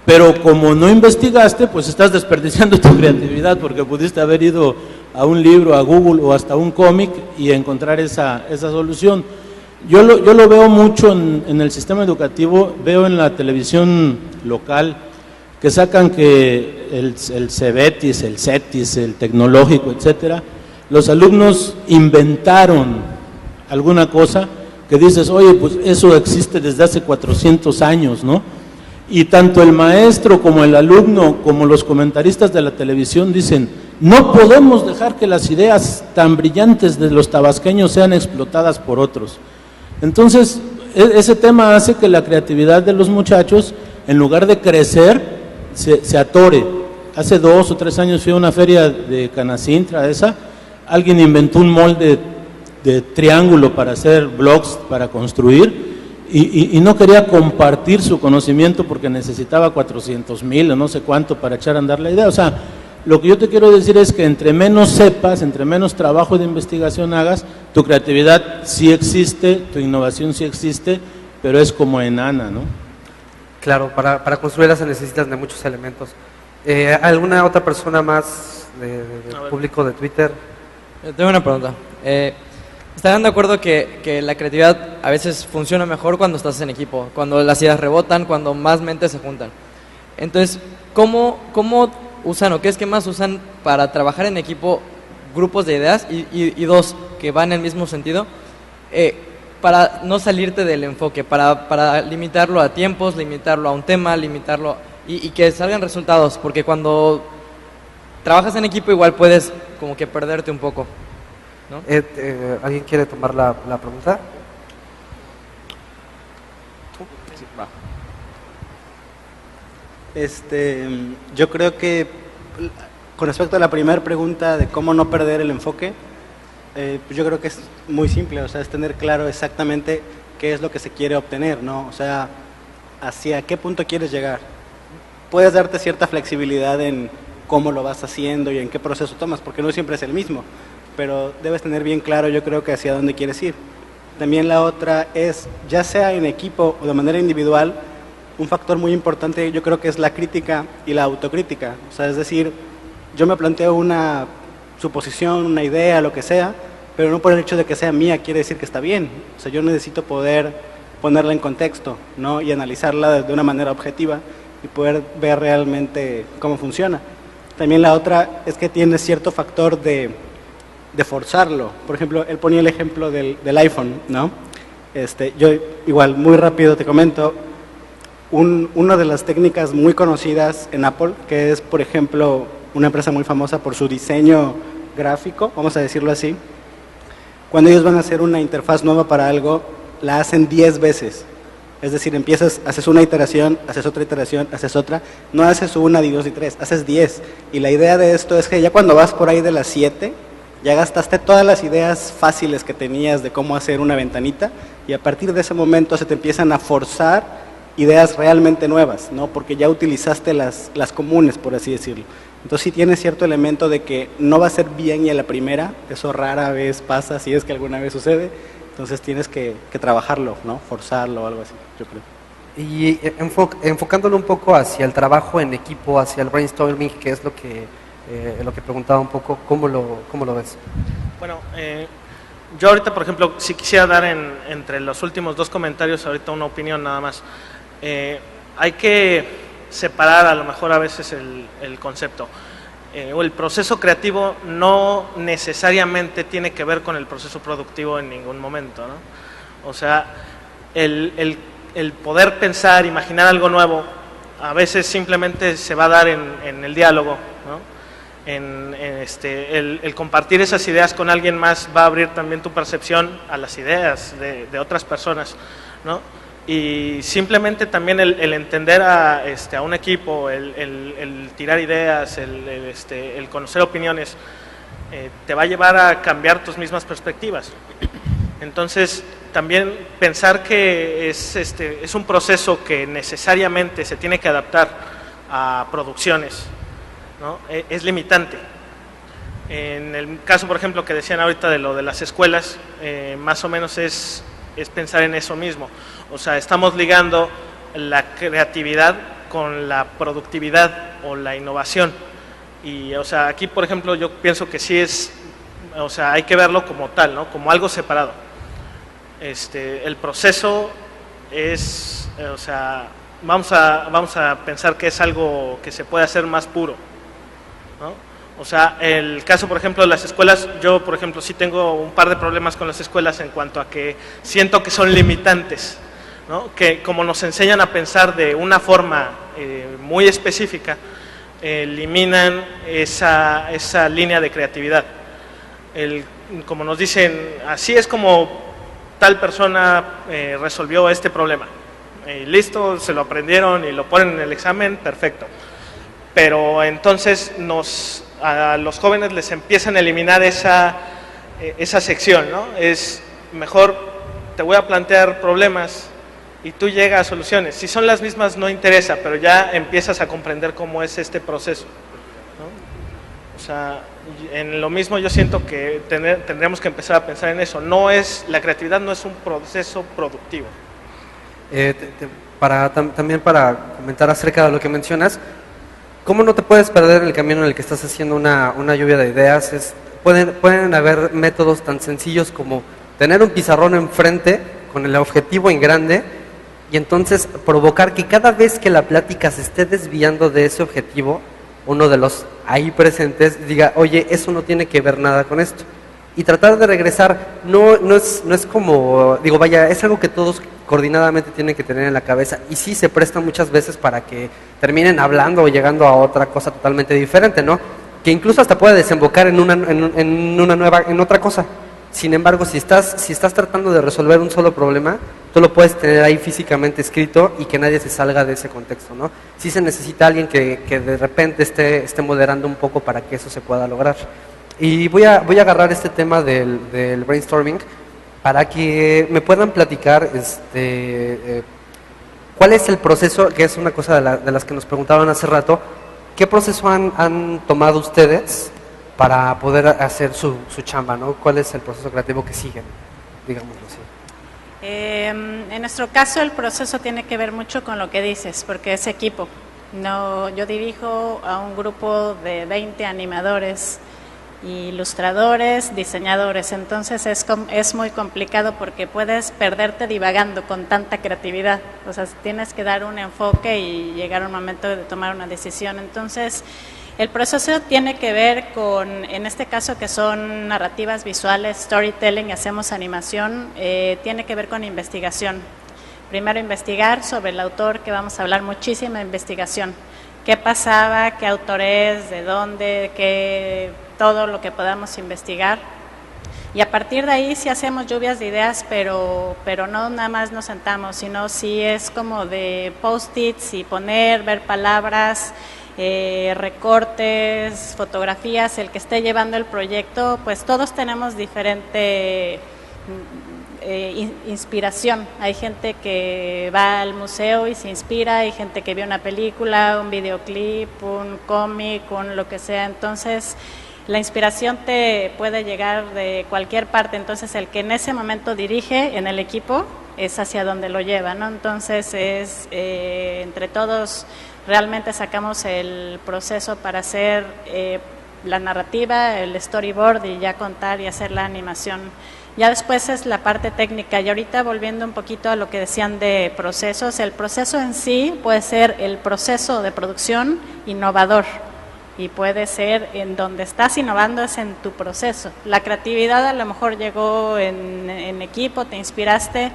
pero como no investigaste, pues estás desperdiciando tu creatividad, porque pudiste haber ido a un libro, a Google o hasta un cómic y encontrar esa solución. Yo lo veo mucho en el sistema educativo, veo en la televisión local que sacan que el CEBETIS, el CETIS, el tecnológico, etcétera, los alumnos inventaron alguna cosa que dices, oye, pues eso existe desde hace 400 años, ¿no? Y tanto el maestro como el alumno, como los comentaristas de la televisión dicen, no podemos dejar que las ideas tan brillantes de los tabasqueños sean explotadas por otros. Entonces, ese tema hace que la creatividad de los muchachos, en lugar de crecer, se atore. Hace 2 o 3 años fui a una feria de Canacintra, alguien inventó un molde de triángulo para hacer blocks, para construir, y no quería compartir su conocimiento porque necesitaba 400,000 o no sé cuánto para echar a andar la idea. O sea, lo que yo te quiero decir es que entre menos sepas, entre menos trabajo de investigación hagas, tu creatividad sí existe, tu innovación sí existe, pero es como enana, ¿no? Claro, para construirla se necesitan de muchos elementos. ¿Alguna otra persona más del público de Twitter? Tengo una pregunta. ¿Estarán de acuerdo que la creatividad a veces funciona mejor cuando estás en equipo, cuando las ideas rebotan, cuando más mentes se juntan? Entonces, ¿cómo usan o qué esquemas usan para trabajar en equipo grupos de ideas y dos que van en el mismo sentido para no salirte del enfoque, para limitarlo a tiempos, limitarlo a un tema, limitarlo y que salgan resultados? Porque cuando trabajas en equipo igual puedes como que perderte un poco, ¿no? ¿Alguien quiere tomar la pregunta? Yo creo que con respecto a la primera pregunta de cómo no perder el enfoque, yo creo que es muy simple, o sea, es tener claro exactamente qué es lo que se quiere obtener, ¿no? O sea, hacia qué punto quieres llegar. Puedes darte cierta flexibilidad en cómo lo vas haciendo y en qué proceso tomas, porque no siempre es el mismo, pero debes tener bien claro, yo creo, que hacia dónde quieres ir. También la otra es, ya sea en equipo o de manera individual, un factor muy importante yo creo que es la crítica y la autocrítica. O sea, es decir, yo me planteo una suposición, una idea, lo que sea, pero no por el hecho de que sea mía quiere decir que está bien. O sea, yo necesito poder ponerla en contexto, ¿no? Y analizarla de una manera objetiva y poder ver realmente cómo funciona. También la otra es que tiene cierto factor de forzarlo. Por ejemplo, él ponía el ejemplo del iPhone, ¿no? Yo igual, muy rápido te comento, una de las técnicas muy conocidas en Apple, que es, por ejemplo, una empresa muy famosa por su diseño gráfico, vamos a decirlo así, cuando ellos van a hacer una interfaz nueva para algo, la hacen 10 veces. Es decir, haces una iteración, haces otra iteración, haces otra, no haces 1, 2 y 3, haces 10. Y la idea de esto es que ya cuando vas por ahí de las 7, ya gastaste todas las ideas fáciles que tenías de cómo hacer una ventanita, y a partir de ese momento se te empiezan a forzar ideas realmente nuevas, ¿no? Porque ya utilizaste las comunes, por así decirlo. Entonces sí tiene cierto elemento de que no va a ser bien y a la primera, eso rara vez pasa, si es que alguna vez sucede, entonces tienes que trabajarlo, ¿no? Forzarlo o algo así, yo creo. Y enfocándolo un poco hacia el trabajo en equipo, hacia el brainstorming, que es lo que preguntaba un poco, ¿cómo lo ves? Bueno, yo ahorita, por ejemplo, si quisiera dar entre los últimos 2 comentarios ahorita una opinión nada más. Hay que separar a lo mejor a veces el concepto. O el proceso creativo no necesariamente tiene que ver con el proceso productivo en ningún momento, ¿no? O sea, el poder pensar, imaginar algo nuevo, a veces simplemente se va a dar en el diálogo, ¿no? El compartir esas ideas con alguien más va a abrir también tu percepción a las ideas de otras personas, ¿no? Y simplemente también el entender a un equipo, el tirar ideas, el conocer opiniones, te va a llevar a cambiar tus mismas perspectivas. Entonces, también pensar que es un proceso que necesariamente se tiene que adaptar a producciones, ¿no? Es limitante. En el caso, por ejemplo, que decían ahorita de lo de las escuelas, más o menos es pensar en eso mismo. O sea, estamos ligando la creatividad con la productividad o la innovación. Y, o sea, aquí, por ejemplo, yo pienso que sí o sea, hay que verlo como tal, ¿no? Como algo separado. El proceso es, o sea, vamos a pensar que es algo que se puede hacer más puro, ¿no? O sea, el caso, por ejemplo, de las escuelas, yo, por ejemplo, sí tengo un par de problemas con las escuelas en cuanto a que siento que son limitantes, ¿no? Que como nos enseñan a pensar de una forma muy específica, eliminan esa línea de creatividad. Como nos dicen, así es como tal persona resolvió este problema. Listo, se lo aprendieron y lo ponen en el examen, perfecto. Pero entonces a los jóvenes les empiezan a eliminar esa sección, ¿no? Es mejor, te voy a plantear problemas y tú llegas a soluciones. Si son las mismas no interesa, pero ya empiezas a comprender cómo es este proceso, ¿no? O sea, en lo mismo yo siento que tendríamos que empezar a pensar en eso. La creatividad no es un proceso productivo. También para comentar acerca de lo que mencionas, ¿cómo no te puedes perder en el camino en el que estás haciendo una lluvia de ideas? Pueden haber métodos tan sencillos como tener un pizarrón enfrente con el objetivo en grande y entonces provocar que cada vez que la plática se esté desviando de ese objetivo, uno de los ahí presentes diga, oye, eso no tiene que ver nada con esto. Y tratar de regresar, no es como, digo, vaya, es algo que todos coordinadamente tienen que tener en la cabeza y sí se presta muchas veces para que terminen hablando o llegando a otra cosa totalmente diferente, ¿no? Que incluso hasta puede desembocar en otra cosa. Sin embargo, si estás tratando de resolver un solo problema, tú lo puedes tener ahí físicamente escrito y que nadie se salga de ese contexto, ¿no? Sí se necesita alguien que de repente esté moderando un poco para que eso se pueda lograr. Y voy a agarrar este tema del brainstorming para que me puedan platicar cuál es el proceso, que es una cosa de las que nos preguntaban hace rato, ¿qué proceso han tomado ustedes para poder hacer su chamba, ¿no? ¿Cuál es el proceso creativo que siguen, digámoslo así? En nuestro caso el proceso tiene que ver mucho con lo que dices, porque es equipo. Yo dirijo a un grupo de 20 animadores, ilustradores, diseñadores, entonces es muy complicado porque puedes perderte divagando con tanta creatividad, o sea, tienes que dar un enfoque y llegar a un momento de tomar una decisión. Entonces el proceso tiene que ver con, en este caso que son narrativas visuales, storytelling, hacemos animación, tiene que ver con investigación. Primero investigar sobre el autor, que vamos a hablar muchísima investigación, qué pasaba, qué autores, de dónde, todo lo que podamos investigar. Y a partir de ahí sí hacemos lluvias de ideas, pero no nada más nos sentamos, sino sí es como de post-its y ver palabras, recortes, fotografías, el que esté llevando el proyecto, pues todos tenemos diferente inspiración. Hay gente que va al museo y se inspira, hay gente que ve una película, un videoclip, un cómic, un lo que sea. Entonces la inspiración te puede llegar de cualquier parte, entonces el que en ese momento dirige en el equipo es hacia donde lo lleva, ¿no? Entonces entre todos realmente sacamos el proceso para hacer la narrativa, el storyboard y ya contar y hacer la animación. Ya después es la parte técnica y ahorita volviendo un poquito a lo que decían de procesos, el proceso en sí puede ser el proceso de producción innovador y puede ser en donde estás innovando es en tu proceso. La creatividad a lo mejor llegó en equipo, te inspiraste,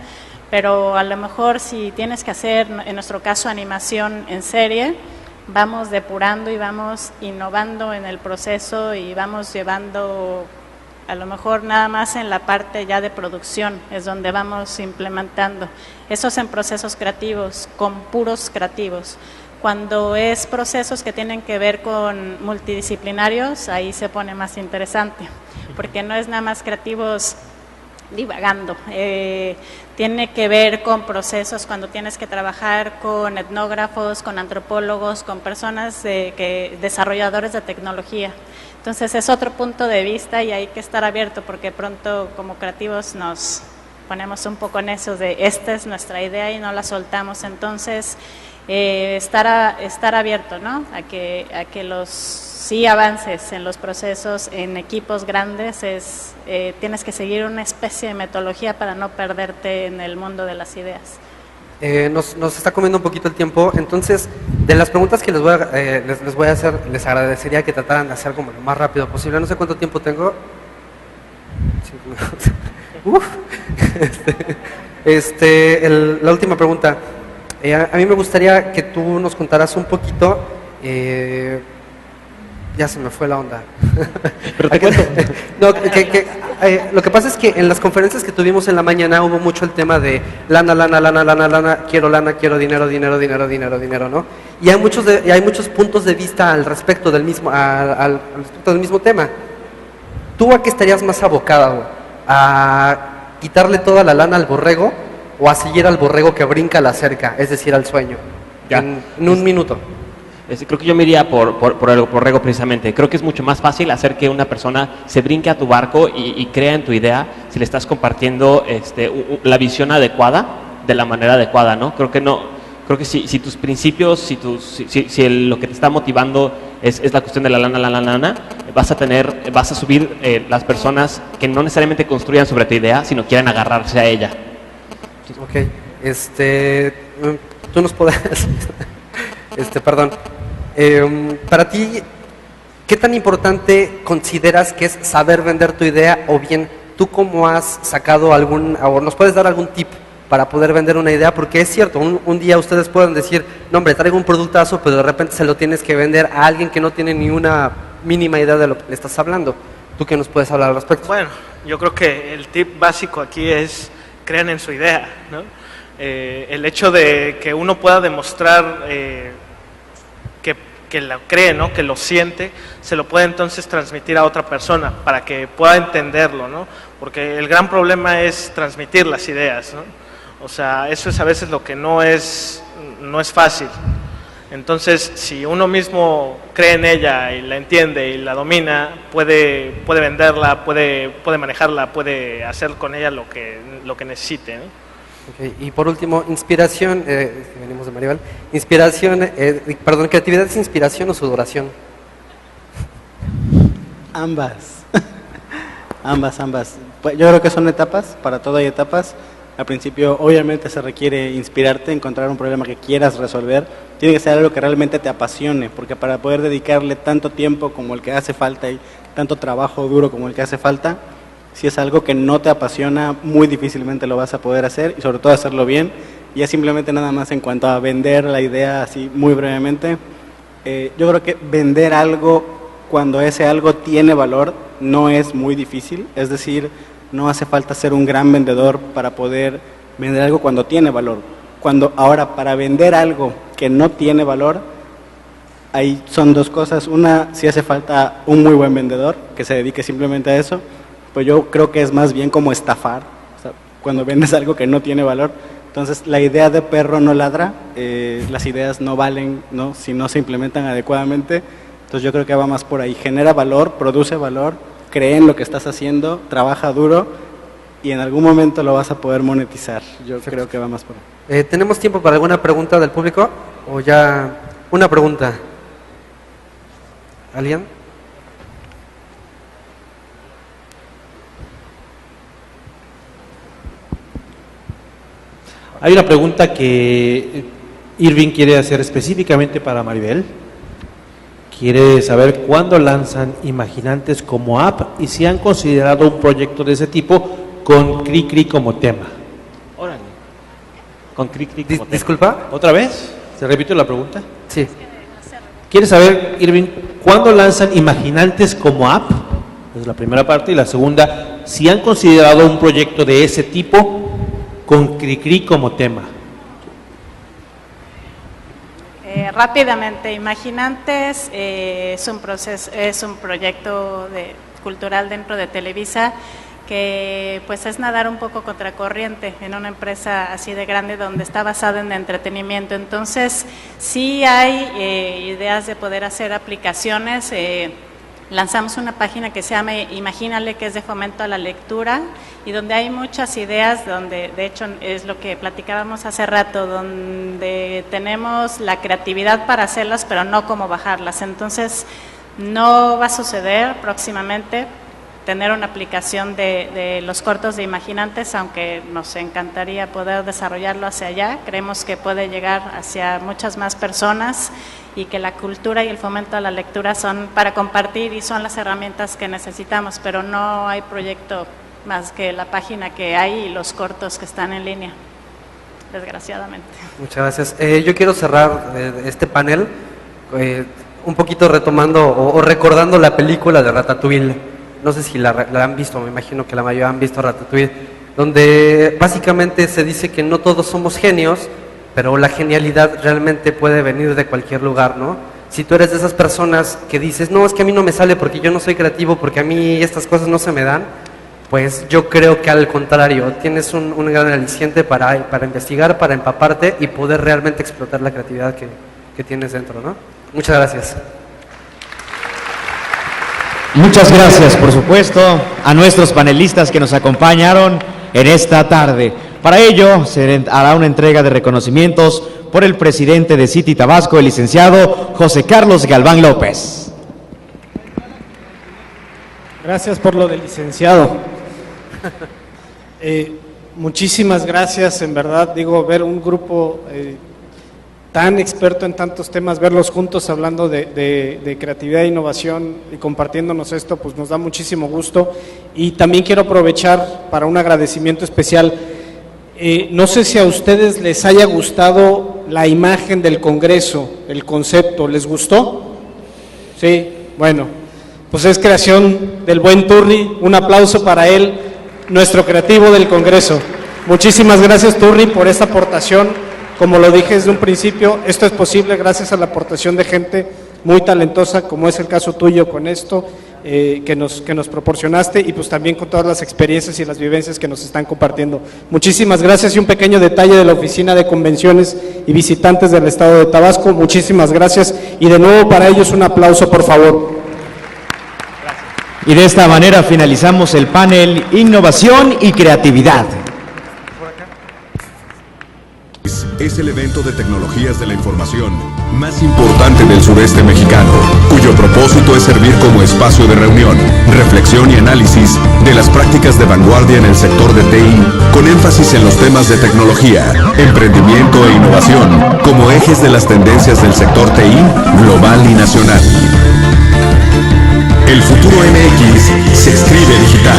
pero a lo mejor si tienes que hacer, en nuestro caso, animación en serie, vamos depurando y vamos innovando en el proceso y vamos llevando, a lo mejor nada más en la parte ya de producción, es donde vamos implementando. Eso es en procesos creativos, con puros creativos. Cuando es procesos que tienen que ver con multidisciplinarios, ahí se pone más interesante, porque no es nada más creativos divagando. Tiene que ver con procesos cuando tienes que trabajar con etnógrafos, con antropólogos, con personas desarrolladores de tecnología. Entonces es otro punto de vista y hay que estar abierto, porque pronto como creativos nos ponemos un poco en eso de esta es nuestra idea y no la soltamos. Entonces estar abierto, ¿no? A que los sí avances en los procesos en equipos grandes tienes que seguir una especie de metodología para no perderte en el mundo de las ideas. Nos está comiendo un poquito el tiempo, entonces de las preguntas que les voy a hacer, les agradecería que trataran de hacer como lo más rápido posible. No sé cuánto tiempo tengo. 5 minutos. La última pregunta. A mí me gustaría que tú nos contaras un poquito. Ya se me fue la onda. Pero te cuento. No, lo que pasa es que en las conferencias que tuvimos en la mañana hubo mucho el tema de lana, quiero dinero, ¿no? Y hay muchos puntos de vista al respecto del mismo, al respecto del mismo tema. ¿Tú a qué estarías más abocado? ¿A quitarle toda la lana al borrego o a seguir al borrego que brinca la cerca, es decir, al sueño? Ya. En un minuto. Creo que yo me iría por el borrego precisamente. Creo que es mucho más fácil hacer que una persona se brinque a tu barco y crea en tu idea si le estás compartiendo la visión adecuada de la manera adecuada, ¿no? Creo que si tus principios, lo que te está motivando es la cuestión de la lana, vas a subir las personas que no necesariamente construyan sobre tu idea, sino quieran agarrarse a ella. Ok, tú nos puedes... perdón. Para ti, ¿qué tan importante consideras que es saber vender tu idea? O bien, ¿tú cómo has sacado o nos puedes dar algún tip para poder vender una idea? Porque es cierto, un día ustedes pueden decir, no hombre, traigo un productazo, pero de repente se lo tienes que vender a alguien que no tiene ni una mínima idea de lo que le estás hablando. ¿Tú qué nos puedes hablar al respecto? Bueno, yo creo que el tip básico aquí es crean en su idea, ¿no? El hecho de que uno pueda demostrar que lo cree, ¿no? Que lo siente, se lo puede entonces transmitir a otra persona para que pueda entenderlo, ¿no? Porque el gran problema es transmitir las ideas, ¿no? O sea, eso es a veces lo que no es fácil. Entonces, si uno mismo cree en ella y la entiende y la domina, puede venderla, puede manejarla, puede hacer con ella lo que necesite, ¿no? Okay. Y por último, inspiración, venimos de Maribel, creatividad es inspiración o sudoración. Ambas. ambas. Yo creo que son etapas, para todo hay etapas. Al principio obviamente se requiere inspirarte, encontrar un problema que quieras resolver. Tiene que ser algo que realmente te apasione, porque para poder dedicarle tanto tiempo como el que hace falta y tanto trabajo duro como el que hace falta, si es algo que no te apasiona, muy difícilmente lo vas a poder hacer, y sobre todo hacerlo bien. Y es simplemente nada más en cuanto a vender la idea así muy brevemente. Yo creo que vender algo cuando ese algo tiene valor no es muy difícil, es decir, no hace falta ser un gran vendedor para poder vender algo cuando tiene valor. Ahora, para vender algo que no tiene valor, ahí son dos cosas. Una, si hace falta un muy buen vendedor que se dedique simplemente a eso. Pues yo creo que es más bien como estafar, o sea, cuando vendes algo que no tiene valor. Entonces, la idea de perro no ladra, las ideas no valen, ¿no? Si no se implementan adecuadamente. Entonces, yo creo que va más por ahí. Genera valor, produce valor, cree en lo que estás haciendo, trabaja duro y en algún momento lo vas a poder monetizar. Yo creo que va más por ahí. ¿Tenemos tiempo para alguna pregunta del público? ¿O ya una pregunta? ¿Alguien? Hay una pregunta que Irving quiere hacer específicamente para Maribel. Quiere saber cuándo lanzan Imaginantes como app y si han considerado un proyecto de ese tipo con Cricri como tema. Órale. Con Cricri como tema. ¿Disculpa? ¿Otra vez? ¿Se repite la pregunta? Sí. Quiere saber, Irving, cuándo lanzan Imaginantes como app. Es la primera parte. Y la segunda, si han considerado un proyecto de ese tipo con Cricri como tema. Rápidamente, Imaginantes es un proyecto cultural dentro de Televisa que pues es nadar un poco contracorriente en una empresa así de grande donde está basada en entretenimiento. Entonces sí hay ideas de poder hacer aplicaciones. Lanzamos una página que se llama Imagínale, que es de fomento a la lectura y donde hay muchas ideas, donde de hecho es lo que platicábamos hace rato, donde tenemos la creatividad para hacerlas pero no cómo bajarlas. Entonces no va a suceder próximamente tener una aplicación de los cortos de Imaginantes, aunque nos encantaría poder desarrollarlo hacia allá. Creemos que puede llegar hacia muchas más personas y que la cultura y el fomento a la lectura son para compartir y son las herramientas que necesitamos, pero no hay proyecto más que la página que hay y los cortos que están en línea, desgraciadamente. Muchas gracias. Yo quiero cerrar este panel un poquito retomando o recordando la película de Ratatouille. No sé si la han visto, me imagino que la mayoría han visto Ratatouille, donde básicamente se dice que no todos somos genios, pero la genialidad realmente puede venir de cualquier lugar, ¿no? Si tú eres de esas personas que dices, no, es que a mí no me sale porque yo no soy creativo, porque a mí estas cosas no se me dan, pues yo creo que al contrario, tienes un gran aliciente para investigar, para empaparte y poder realmente explotar la creatividad que tienes dentro, ¿no? Muchas gracias. Muchas gracias, por supuesto, a nuestros panelistas que nos acompañaron en esta tarde. Para ello, se hará una entrega de reconocimientos por el presidente de City Tabasco, el licenciado José Carlos Galván López. Gracias por lo del licenciado. Muchísimas gracias, en verdad, ver un grupo tan experto en tantos temas, verlos juntos hablando de creatividad e innovación y compartiéndonos esto, pues nos da muchísimo gusto. Y también quiero aprovechar para un agradecimiento especial. No sé si a ustedes les haya gustado la imagen del Congreso, el concepto, ¿les gustó? Sí, bueno, pues es creación del buen Turri, un aplauso para él, nuestro creativo del Congreso. Muchísimas gracias, Turri, por esta aportación. Como lo dije desde un principio, esto es posible gracias a la aportación de gente muy talentosa, como es el caso tuyo con esto, que nos proporcionaste, y pues también con todas las experiencias y las vivencias que nos están compartiendo. Muchísimas gracias, y un pequeño detalle de la Oficina de Convenciones y Visitantes del Estado de Tabasco, muchísimas gracias, y de nuevo para ellos un aplauso, por favor. Y de esta manera finalizamos el panel Innovación y Creatividad. Es el evento de tecnologías de la información más importante del sureste mexicano, cuyo propósito es servir como espacio de reunión, reflexión y análisis de las prácticas de vanguardia en el sector de TI, con énfasis en los temas de tecnología, emprendimiento e innovación, como ejes de las tendencias del sector TI global y nacional. El futuro MX se escribe digital.